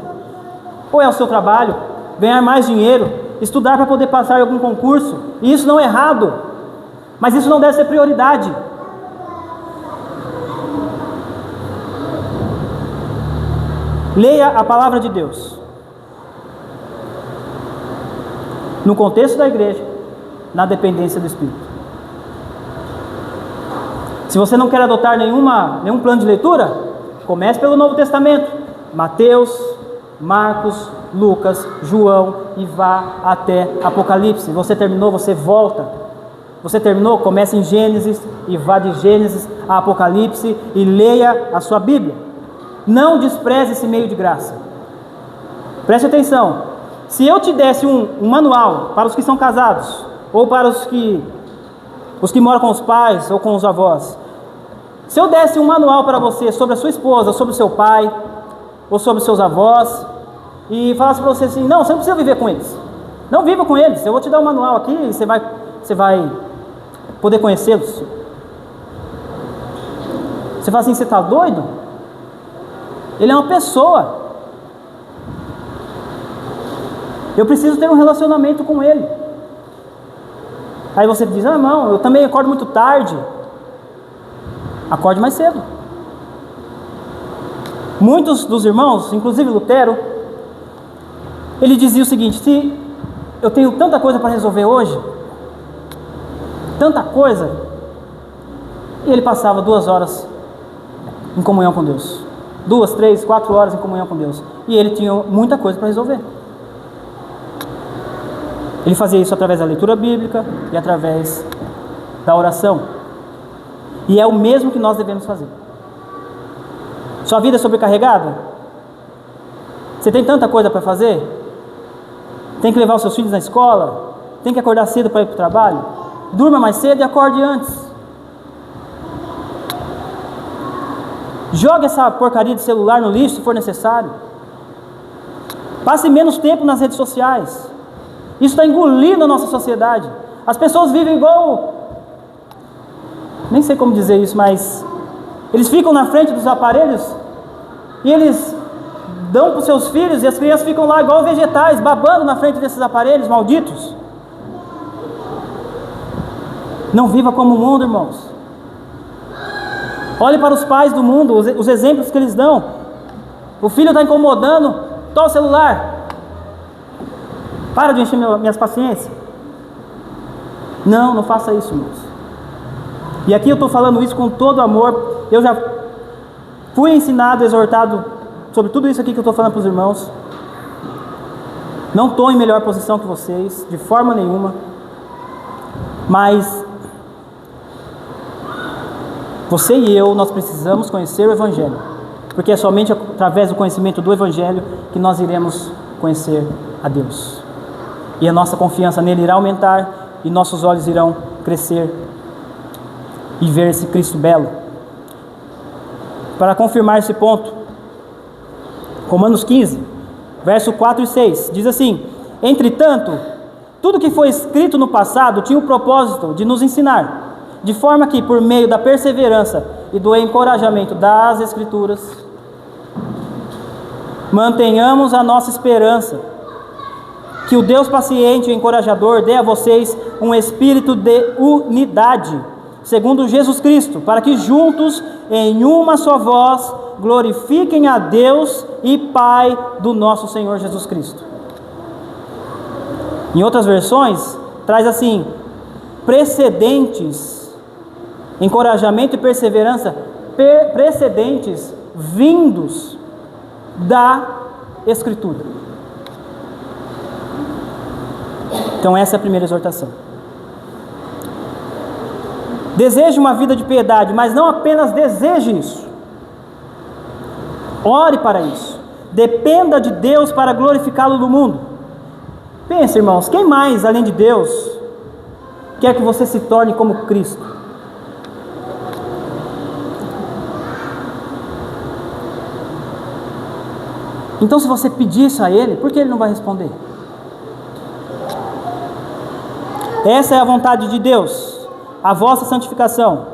Ou é o seu trabalho, ganhar mais dinheiro, estudar para poder passar em algum concurso? E isso não é errado, mas isso não deve ser prioridade. Leia a palavra de Deus no contexto da igreja, na dependência do Espírito. Se você não quer adotar nenhum plano de leitura, comece pelo Novo Testamento, Mateus, Marcos, Lucas, João, e vá até Apocalipse. Você terminou, você volta. Você terminou, comece em Gênesis e vá de Gênesis a Apocalipse e leia a sua Bíblia. Não despreze esse meio de graça. Preste atenção. Se eu te desse um manual para os que são casados, ou para os que moram com os pais ou com os avós, se eu desse um manual para você sobre a sua esposa, sobre o seu pai, ou sobre os seus avós, e falasse para você assim, não, você não precisa viver com eles. Não viva com eles, eu vou te dar um manual aqui e você vai poder conhecê-los. Você fala assim, você está doido? Ele é uma pessoa. Eu preciso ter um relacionamento com ele. Aí você diz, não, eu também acordo muito tarde. Acorde mais cedo. Muitos dos irmãos, inclusive Lutero, ele dizia o seguinte, se eu tenho tanta coisa para resolver hoje, tanta coisa, e ele passava 2 horas em comunhão com Deus. 2, 3, 4 horas em comunhão com Deus. E ele tinha muita coisa para resolver. Ele fazia isso através da leitura bíblica e através da oração. E é o mesmo que nós devemos fazer. Sua vida é sobrecarregada? Você tem tanta coisa para fazer? Tem que levar os seus filhos na escola? Tem que acordar cedo para ir para o trabalho? Durma mais cedo e acorde antes. Jogue essa porcaria de celular no lixo se for necessário. Passe menos tempo nas redes sociais. Isso está engolindo a nossa sociedade. As pessoas vivem igual... Nem sei como dizer isso, mas... eles ficam na frente dos aparelhos E eles dão para os seus filhos e as crianças ficam lá igual vegetais, babando na frente desses aparelhos malditos. Não viva como o mundo, irmãos. Olhe para os pais do mundo, os exemplos que eles dão. O filho está incomodando, toma o celular. Para de encher minhas paciências. Não faça isso, irmãos. E aqui eu estou falando isso com todo amor. Eu já fui ensinado, exortado sobre tudo isso aqui que eu estou falando para os irmãos. Não estou em melhor posição que vocês, de forma nenhuma. Mas você e eu, nós precisamos conhecer o Evangelho, porque é somente através do conhecimento do Evangelho que nós iremos conhecer a Deus, e a nossa confiança nele irá aumentar, e nossos olhos irão crescer e ver esse Cristo belo. Para confirmar esse ponto, Romanos 15, verso 4 e 6, diz assim: entretanto, tudo que foi escrito no passado tinha o propósito de nos ensinar, de forma que, por meio da perseverança e do encorajamento das Escrituras, mantenhamos a nossa esperança. Que o Deus paciente e encorajador dê a vocês um espírito de unidade, segundo Jesus Cristo, para que juntos, em uma só voz, glorifiquem a Deus e Pai do nosso Senhor Jesus Cristo. Em outras versões, traz assim: precedentes, encorajamento e perseverança, precedentes vindos da Escritura. Então essa é a primeira exortação. Deseje uma vida de piedade, mas não apenas deseje isso. Ore para isso. Dependa de Deus para glorificá-lo no mundo. Pense, irmãos, quem mais, além de Deus, quer que você se torne como Cristo? Então, se você pedir isso a Ele, por que Ele não vai responder? Essa é a vontade de Deus, a vossa santificação.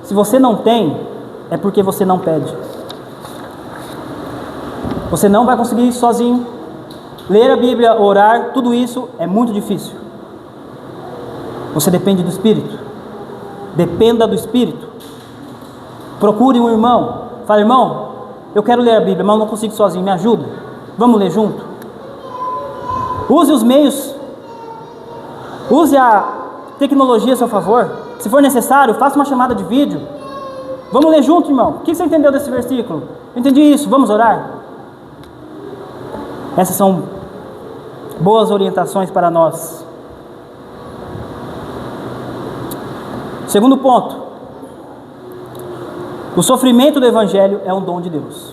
Se você não tem, é porque você não pede. Você não vai conseguir isso sozinho. Ler a Bíblia, orar, tudo isso é muito difícil. Você depende do Espírito. Dependa do Espírito. Procure um irmão. Fale: irmão, eu quero ler a Bíblia, mas eu não consigo sozinho, me ajuda. Vamos ler junto. Use os meios. Use a tecnologia a seu favor. Se for necessário, faça uma chamada de vídeo. Vamos ler junto, irmão. O que você entendeu desse versículo? Eu entendi isso, vamos orar. Essas são boas orientações para nós. Segundo ponto: o sofrimento do Evangelho é um dom de Deus.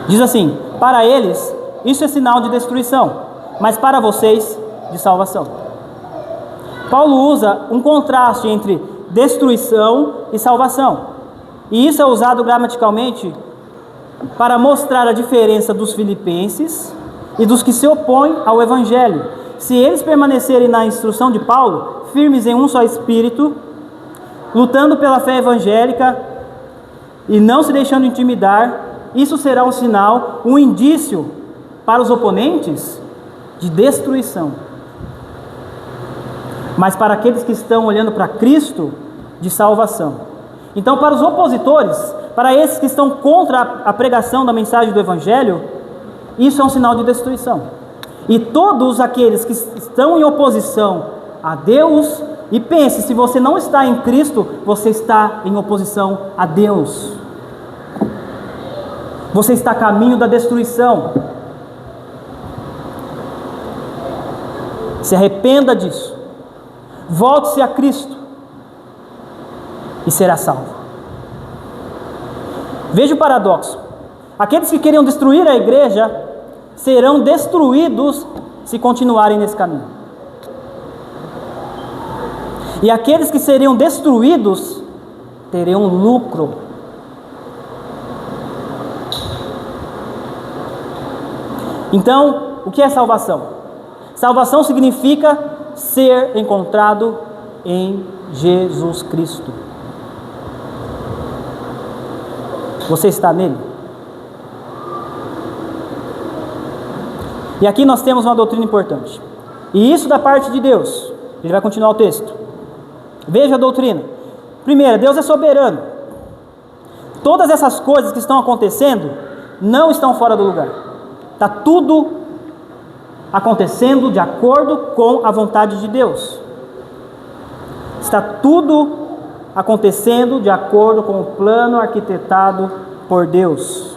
Diz assim: para eles isso é sinal de destruição, mas para vocês, de salvação. Paulo usa um contraste entre destruição e salvação, e isso é usado gramaticalmente para mostrar a diferença dos filipenses e dos que se opõem ao Evangelho. Se eles permanecerem na instrução de Paulo, firmes em um só espírito, lutando pela fé evangélica e não se deixando intimidar, isso será um sinal, um indício para os oponentes de destruição. Mas para aqueles que estão olhando para Cristo, de salvação. Então, para os opositores, para esses que estão contra a pregação da mensagem do Evangelho, isso é um sinal de destruição. E todos aqueles que estão em oposição a Deus, e pense, se você não está em Cristo, você está em oposição a Deus. Você está a caminho da destruição. Se arrependa disso. Volte-se a Cristo e será salvo. Veja o paradoxo: aqueles que queriam destruir a igreja serão destruídos se continuarem nesse caminho, e aqueles que seriam destruídos terão lucro. Então, o que é salvação? Salvação significa ser encontrado em Jesus Cristo. Você está nele? E aqui nós temos uma doutrina importante. E isso da parte de Deus. Ele vai continuar o texto. Veja a doutrina. Primeiro, Deus é soberano. Todas essas coisas que estão acontecendo não estão fora do lugar. Está tudo acontecendo de acordo com a vontade de Deus. Está tudo acontecendo de acordo com o plano arquitetado por Deus.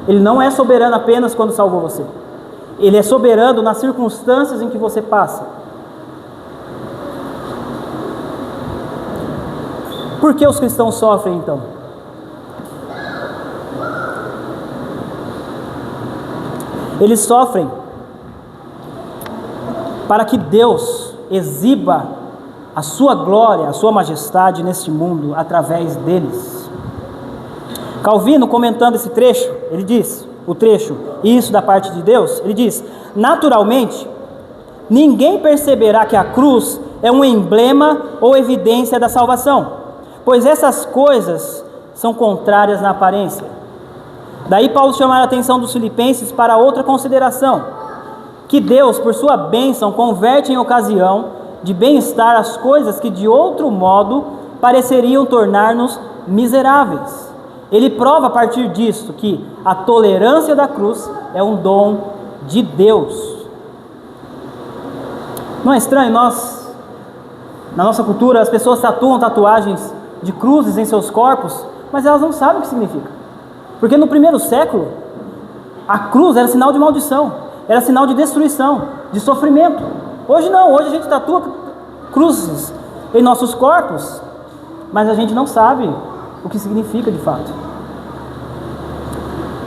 Ele não é soberano apenas quando salvou você. Ele é soberano nas circunstâncias em que você passa. Por que os cristãos sofrem então? Eles sofrem para que Deus exiba a sua glória, a sua majestade neste mundo através deles. Calvino, comentando esse trecho, ele diz, o trecho, isso da parte de Deus, ele diz: naturalmente, ninguém perceberá que a cruz é um emblema ou evidência da salvação, pois essas coisas são contrárias na aparência. Daí Paulo chamar a atenção dos filipenses para outra consideração, que Deus, por sua bênção, converte em ocasião de bem-estar as coisas que de outro modo pareceriam tornar-nos miseráveis. Ele prova a partir disso que a tolerância da cruz é um dom de Deus. Não é estranho? Na nossa cultura, as pessoas tatuam tatuagens de cruzes em seus corpos, mas elas não sabem o que significa. Porque no primeiro século, a cruz era sinal de maldição, era sinal de destruição, de sofrimento. Hoje não, hoje a gente tatua cruzes em nossos corpos, mas a gente não sabe o que significa de fato.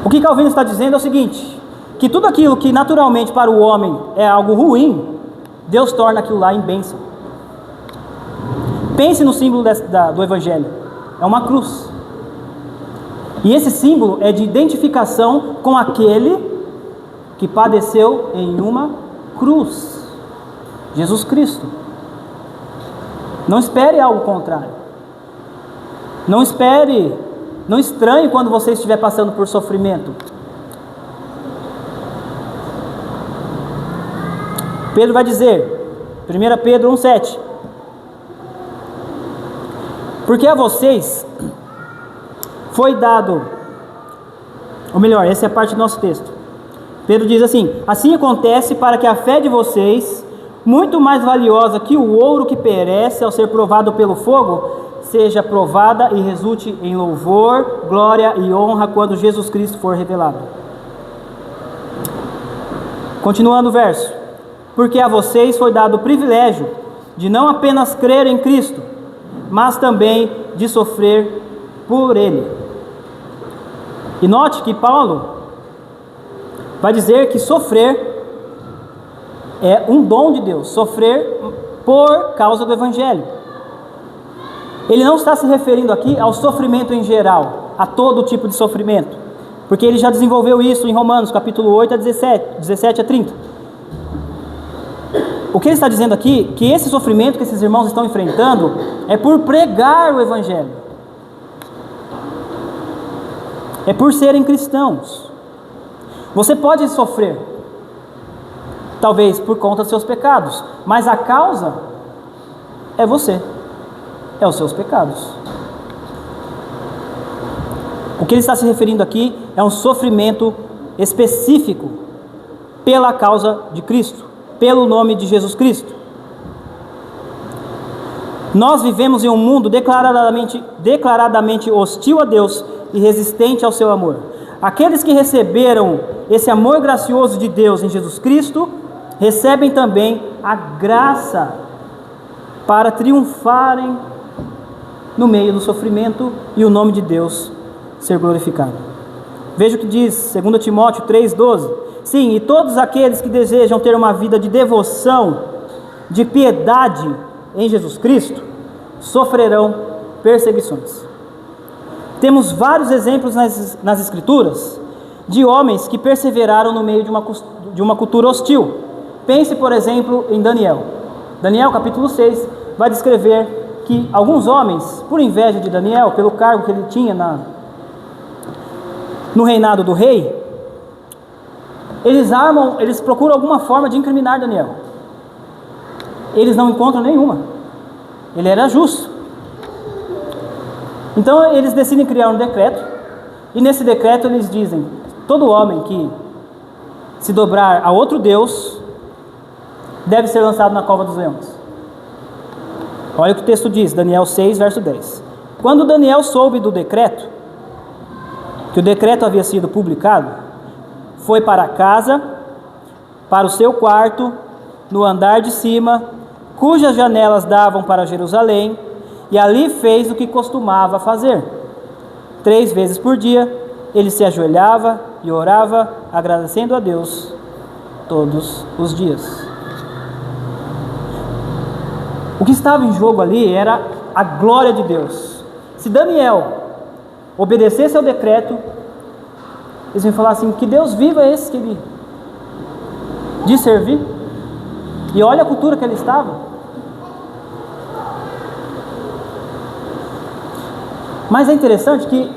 O que Calvino está dizendo é o seguinte: que tudo aquilo que naturalmente para o homem é algo ruim, Deus torna aquilo lá em bênção. Pense no símbolo do Evangelho, é uma cruz. E esse símbolo é de identificação com aquele que padeceu em uma cruz, Jesus Cristo. Não espere algo contrário. Não estranhe quando você estiver passando por sofrimento. Pedro vai dizer, 1 Pedro 1,7: porque a vocês foi dado, ou melhor, essa é a parte do nosso texto. Pedro diz assim: assim acontece para que a fé de vocês, muito mais valiosa que o ouro que perece ao ser provado pelo fogo, seja provada e resulte em louvor, glória e honra quando Jesus Cristo for revelado. Continuando o verso: porque a vocês foi dado o privilégio de não apenas crer em Cristo, mas também de sofrer por Ele. E note que Paulo vai dizer que sofrer é um dom de Deus, sofrer por causa do Evangelho. Ele não está se referindo aqui ao sofrimento em geral, a todo tipo de sofrimento, porque ele já desenvolveu isso em Romanos, capítulo 8 a 17 a 30. O que ele está dizendo aqui, que esse sofrimento que esses irmãos estão enfrentando, é por pregar o Evangelho, é por serem cristãos. Você pode sofrer, talvez por conta dos seus pecados, mas a causa é você, é os seus pecados. O que ele está se referindo aqui é um sofrimento específico pela causa de Cristo, pelo nome de Jesus Cristo. Nós vivemos em um mundo declaradamente hostil a Deus e resistente ao seu amor. Aqueles que receberam esse amor gracioso de Deus em Jesus Cristo, recebem também a graça para triunfarem no meio do sofrimento e o nome de Deus ser glorificado. Veja o que diz 2 Timóteo 3,12: sim, e todos aqueles que desejam ter uma vida de devoção, de piedade em Jesus Cristo, sofrerão perseguições. Temos vários exemplos nas Escrituras de homens que perseveraram no meio de uma cultura hostil. Pense, por exemplo, em Daniel. Daniel, capítulo 6, vai descrever que alguns homens, por inveja de Daniel, pelo cargo que ele tinha no reinado do rei, eles procuram alguma forma de incriminar Daniel. Eles não encontram nenhuma. Ele era justo. Então eles decidem criar um decreto, e nesse decreto eles dizem: todo homem que se dobrar a outro Deus deve ser lançado na cova dos leões. Olha o que o texto diz, Daniel 6, verso 10. Quando Daniel soube do decreto, que o decreto havia sido publicado, foi para casa, para o seu quarto, no andar de cima, cujas janelas davam para Jerusalém, e ali fez o que costumava fazer. 3 vezes por dia, ele se ajoelhava e orava, agradecendo a Deus todos os dias. O que estava em jogo ali era a glória de Deus. Se Daniel obedecesse ao decreto, eles iam falar assim: que Deus vivo é esse que ele diz servir? E olha a cultura que ele estava. Mas é interessante que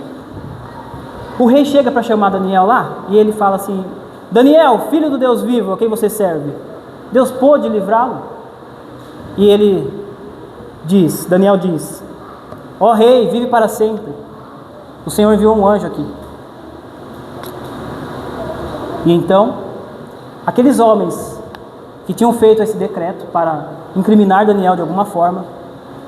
o rei chega para chamar Daniel lá, e ele fala assim: Daniel, filho do Deus vivo, a quem você serve, Deus pôde livrá-lo? E ele diz, Daniel diz: ó rei, vive para sempre, o Senhor enviou um anjo aqui. E então, aqueles homens que tinham feito esse decreto para incriminar Daniel de alguma forma,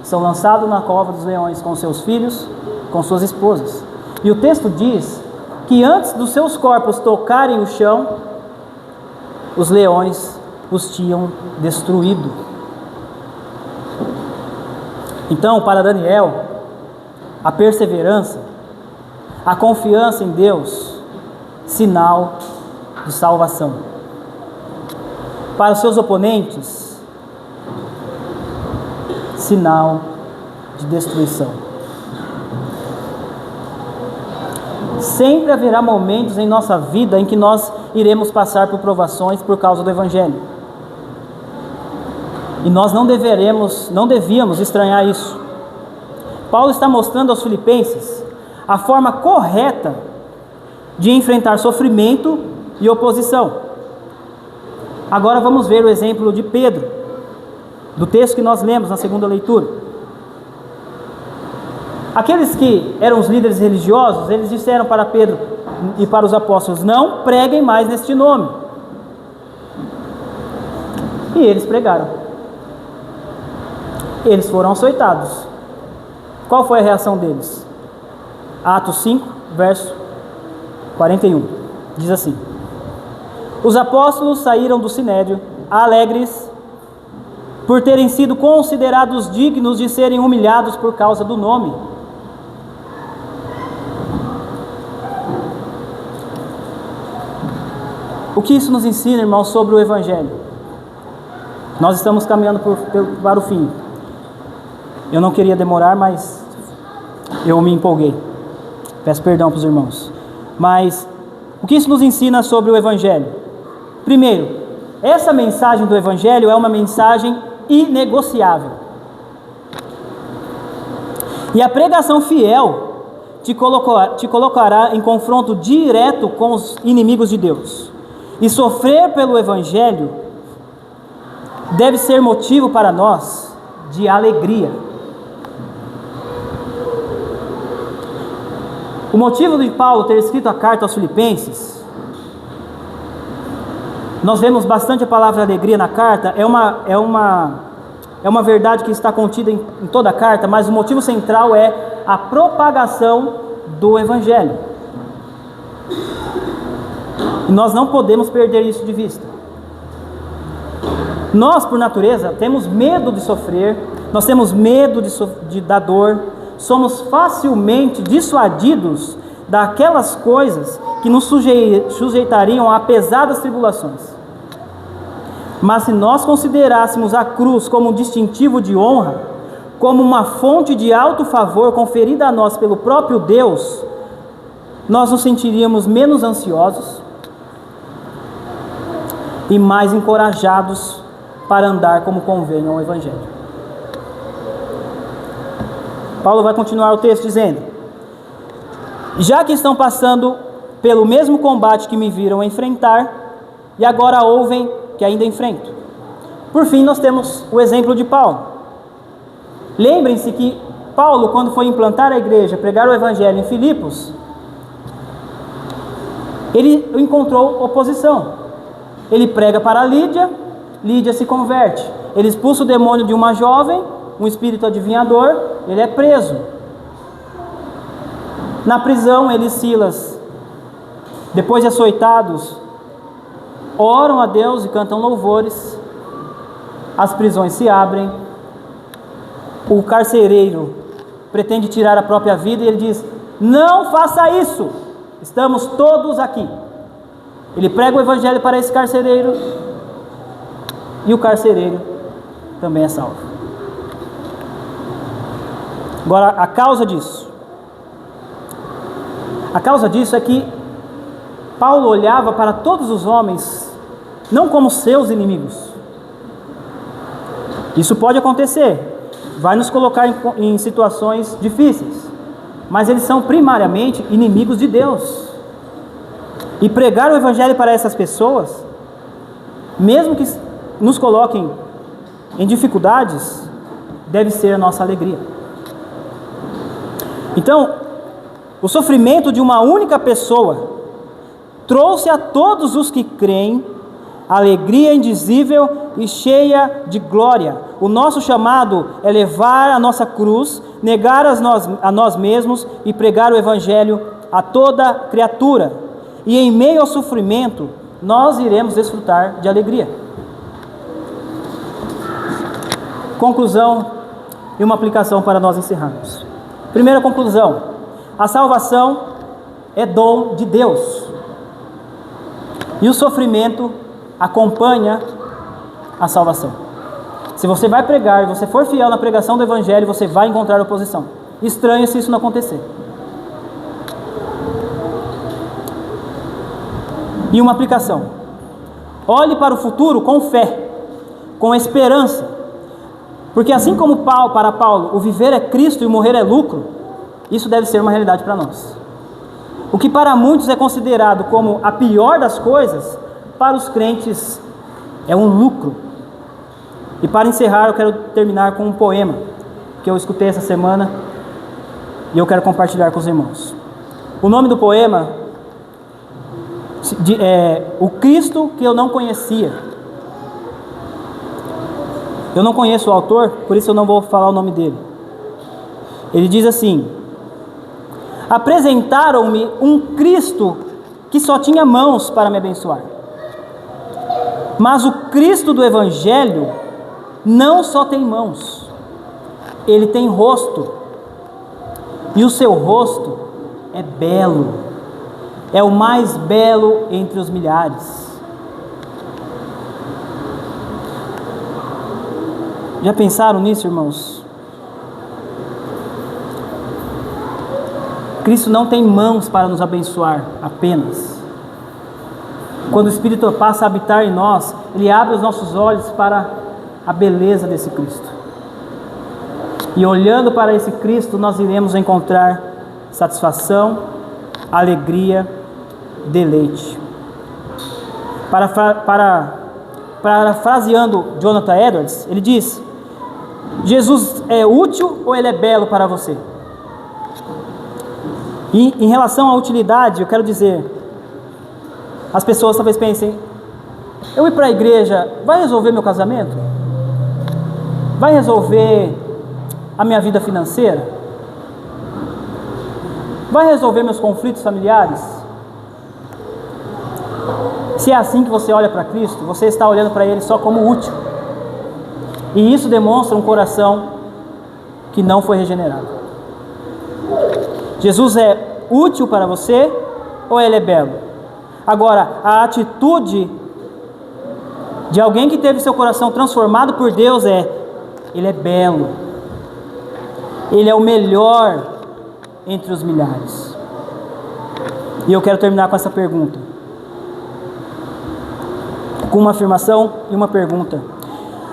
são lançados na cova dos leões com seus filhos, com suas esposas. E o texto diz que antes dos seus corpos tocarem o chão, os leões os tinham destruído. Então, para Daniel, a perseverança, a confiança em Deus, sinal de salvação. Para os seus oponentes, sinal de destruição. Sempre haverá momentos em nossa vida em que nós iremos passar por provações por causa do Evangelho. E nós não devíamos estranhar isso. Paulo está mostrando aos filipenses a forma correta de enfrentar sofrimento e oposição. Agora vamos ver o exemplo de Pedro, do texto que nós lemos na segunda leitura. Aqueles que eram os líderes religiosos, eles disseram para Pedro e para os apóstolos: não preguem mais neste nome. E eles pregaram. Eles foram açoitados. Qual foi a reação deles? Atos 5, verso 41. Diz assim: os apóstolos saíram do sinédrio alegres por terem sido considerados dignos de serem humilhados por causa do nome. O que isso nos ensina, irmãos, sobre o Evangelho? Nós estamos caminhando para o fim. Eu não queria demorar, mas eu me empolguei. Peço perdão para os irmãos. Mas o que isso nos ensina sobre o Evangelho? Primeiro, essa mensagem do Evangelho é uma mensagem inegociável. E a pregação fiel te colocará em confronto direto com os inimigos de Deus. E sofrer pelo Evangelho deve ser motivo para nós de alegria. O motivo de Paulo ter escrito a carta aos Filipenses, nós vemos bastante a palavra alegria na carta, é uma verdade que está contida em toda a carta, mas o motivo central é a propagação do Evangelho. E nós não podemos perder isso de vista. Nós, por natureza, temos medo de sofrer, nós temos medo da dor, somos facilmente dissuadidos daquelas coisas que nos sujeitariam a pesadas tribulações. Mas se nós considerássemos a cruz como um distintivo de honra, como uma fonte de alto favor conferida a nós pelo próprio Deus, nós nos sentiríamos menos ansiosos e mais encorajados para andar como convém ao Evangelho. Paulo vai continuar o texto dizendo: já que estão passando pelo mesmo combate que me viram enfrentar, e agora ouvem que ainda enfrento. Por fim, nós temos o exemplo de Paulo. Lembrem-se que Paulo, quando foi implantar a igreja, pregar o evangelho em Filipos, ele encontrou oposição. Ele prega para Lídia, Lídia se converte. Ele expulsa o demônio de uma jovem, um espírito adivinhador, ele é preso. Na prisão, ele e Silas, depois de açoitados, oram a Deus e cantam louvores. As prisões se abrem. O carcereiro pretende tirar a própria vida e ele diz: não faça isso, estamos todos aqui. Ele prega o evangelho para esse carcereiro e o carcereiro também é salvo. Agora, a causa disso é que Paulo olhava para todos os homens não como seus inimigos. Isso pode acontecer, vai nos colocar em situações difíceis, mas eles são primariamente inimigos de Deus. E pregar o evangelho para essas pessoas, mesmo que nos coloquem em dificuldades, deve ser a nossa alegria. Então, o sofrimento de uma única pessoa trouxe a todos os que creem alegria indizível e cheia de glória. O nosso chamado é levar a nossa cruz, negar a nós mesmos e pregar o evangelho a toda criatura. E em meio ao sofrimento, nós iremos desfrutar de alegria. Conclusão e uma aplicação para nós encerrarmos. Primeira conclusão: a salvação é dom de Deus. E o sofrimento acompanha a salvação. Se você vai pregar e você for fiel na pregação do evangelho, você vai encontrar oposição. Estranho se isso não acontecer. E uma aplicação: olhe para o futuro com fé, com esperança, porque assim como para Paulo, o viver é Cristo e o morrer é lucro, isso deve ser uma realidade para nós. O que para muitos é considerado como a pior das coisas, para os crentes é um lucro. E para encerrar, eu quero terminar com um poema que eu escutei essa semana e eu quero compartilhar com os irmãos. O nome do poema é O Cristo que eu não conhecia. Eu não conheço o autor, por isso eu não vou falar o nome dele. Ele diz assim: apresentaram-me um Cristo que só tinha mãos para me abençoar. Mas o Cristo do Evangelho não só tem mãos, ele tem rosto, e o seu rosto é belo, é o mais belo entre os milhares. Já pensaram nisso, irmãos? Cristo não tem mãos para nos abençoar apenas. Quando o Espírito passa a habitar em nós, Ele abre os nossos olhos para a beleza desse Cristo. E olhando para esse Cristo, nós iremos encontrar satisfação, alegria, deleite. Parafraseando Jonathan Edwards, ele diz: Jesus é útil ou ele é belo para você? E em relação à utilidade, eu quero dizer, as pessoas talvez pensem: eu ir para a igreja vai resolver meu casamento? Vai resolver a minha vida financeira? Vai resolver meus conflitos familiares? Se é assim que você olha para Cristo, você está olhando para Ele só como útil. E isso demonstra um coração que não foi regenerado. Jesus é útil para você ou Ele é belo? Agora, a atitude de alguém que teve seu coração transformado por Deus é: Ele é belo, Ele é o melhor entre os milhares. E eu quero terminar com essa pergunta, com uma afirmação e uma pergunta.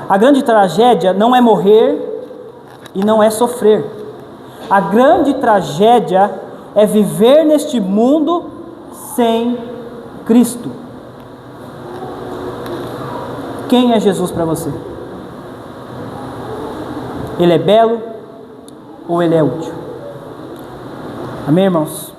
A grande tragédia não é morrer e não é sofrer. A grande tragédia é viver neste mundo sem Cristo. Quem é Jesus para você? Ele é belo ou ele é útil? Amém, irmãos?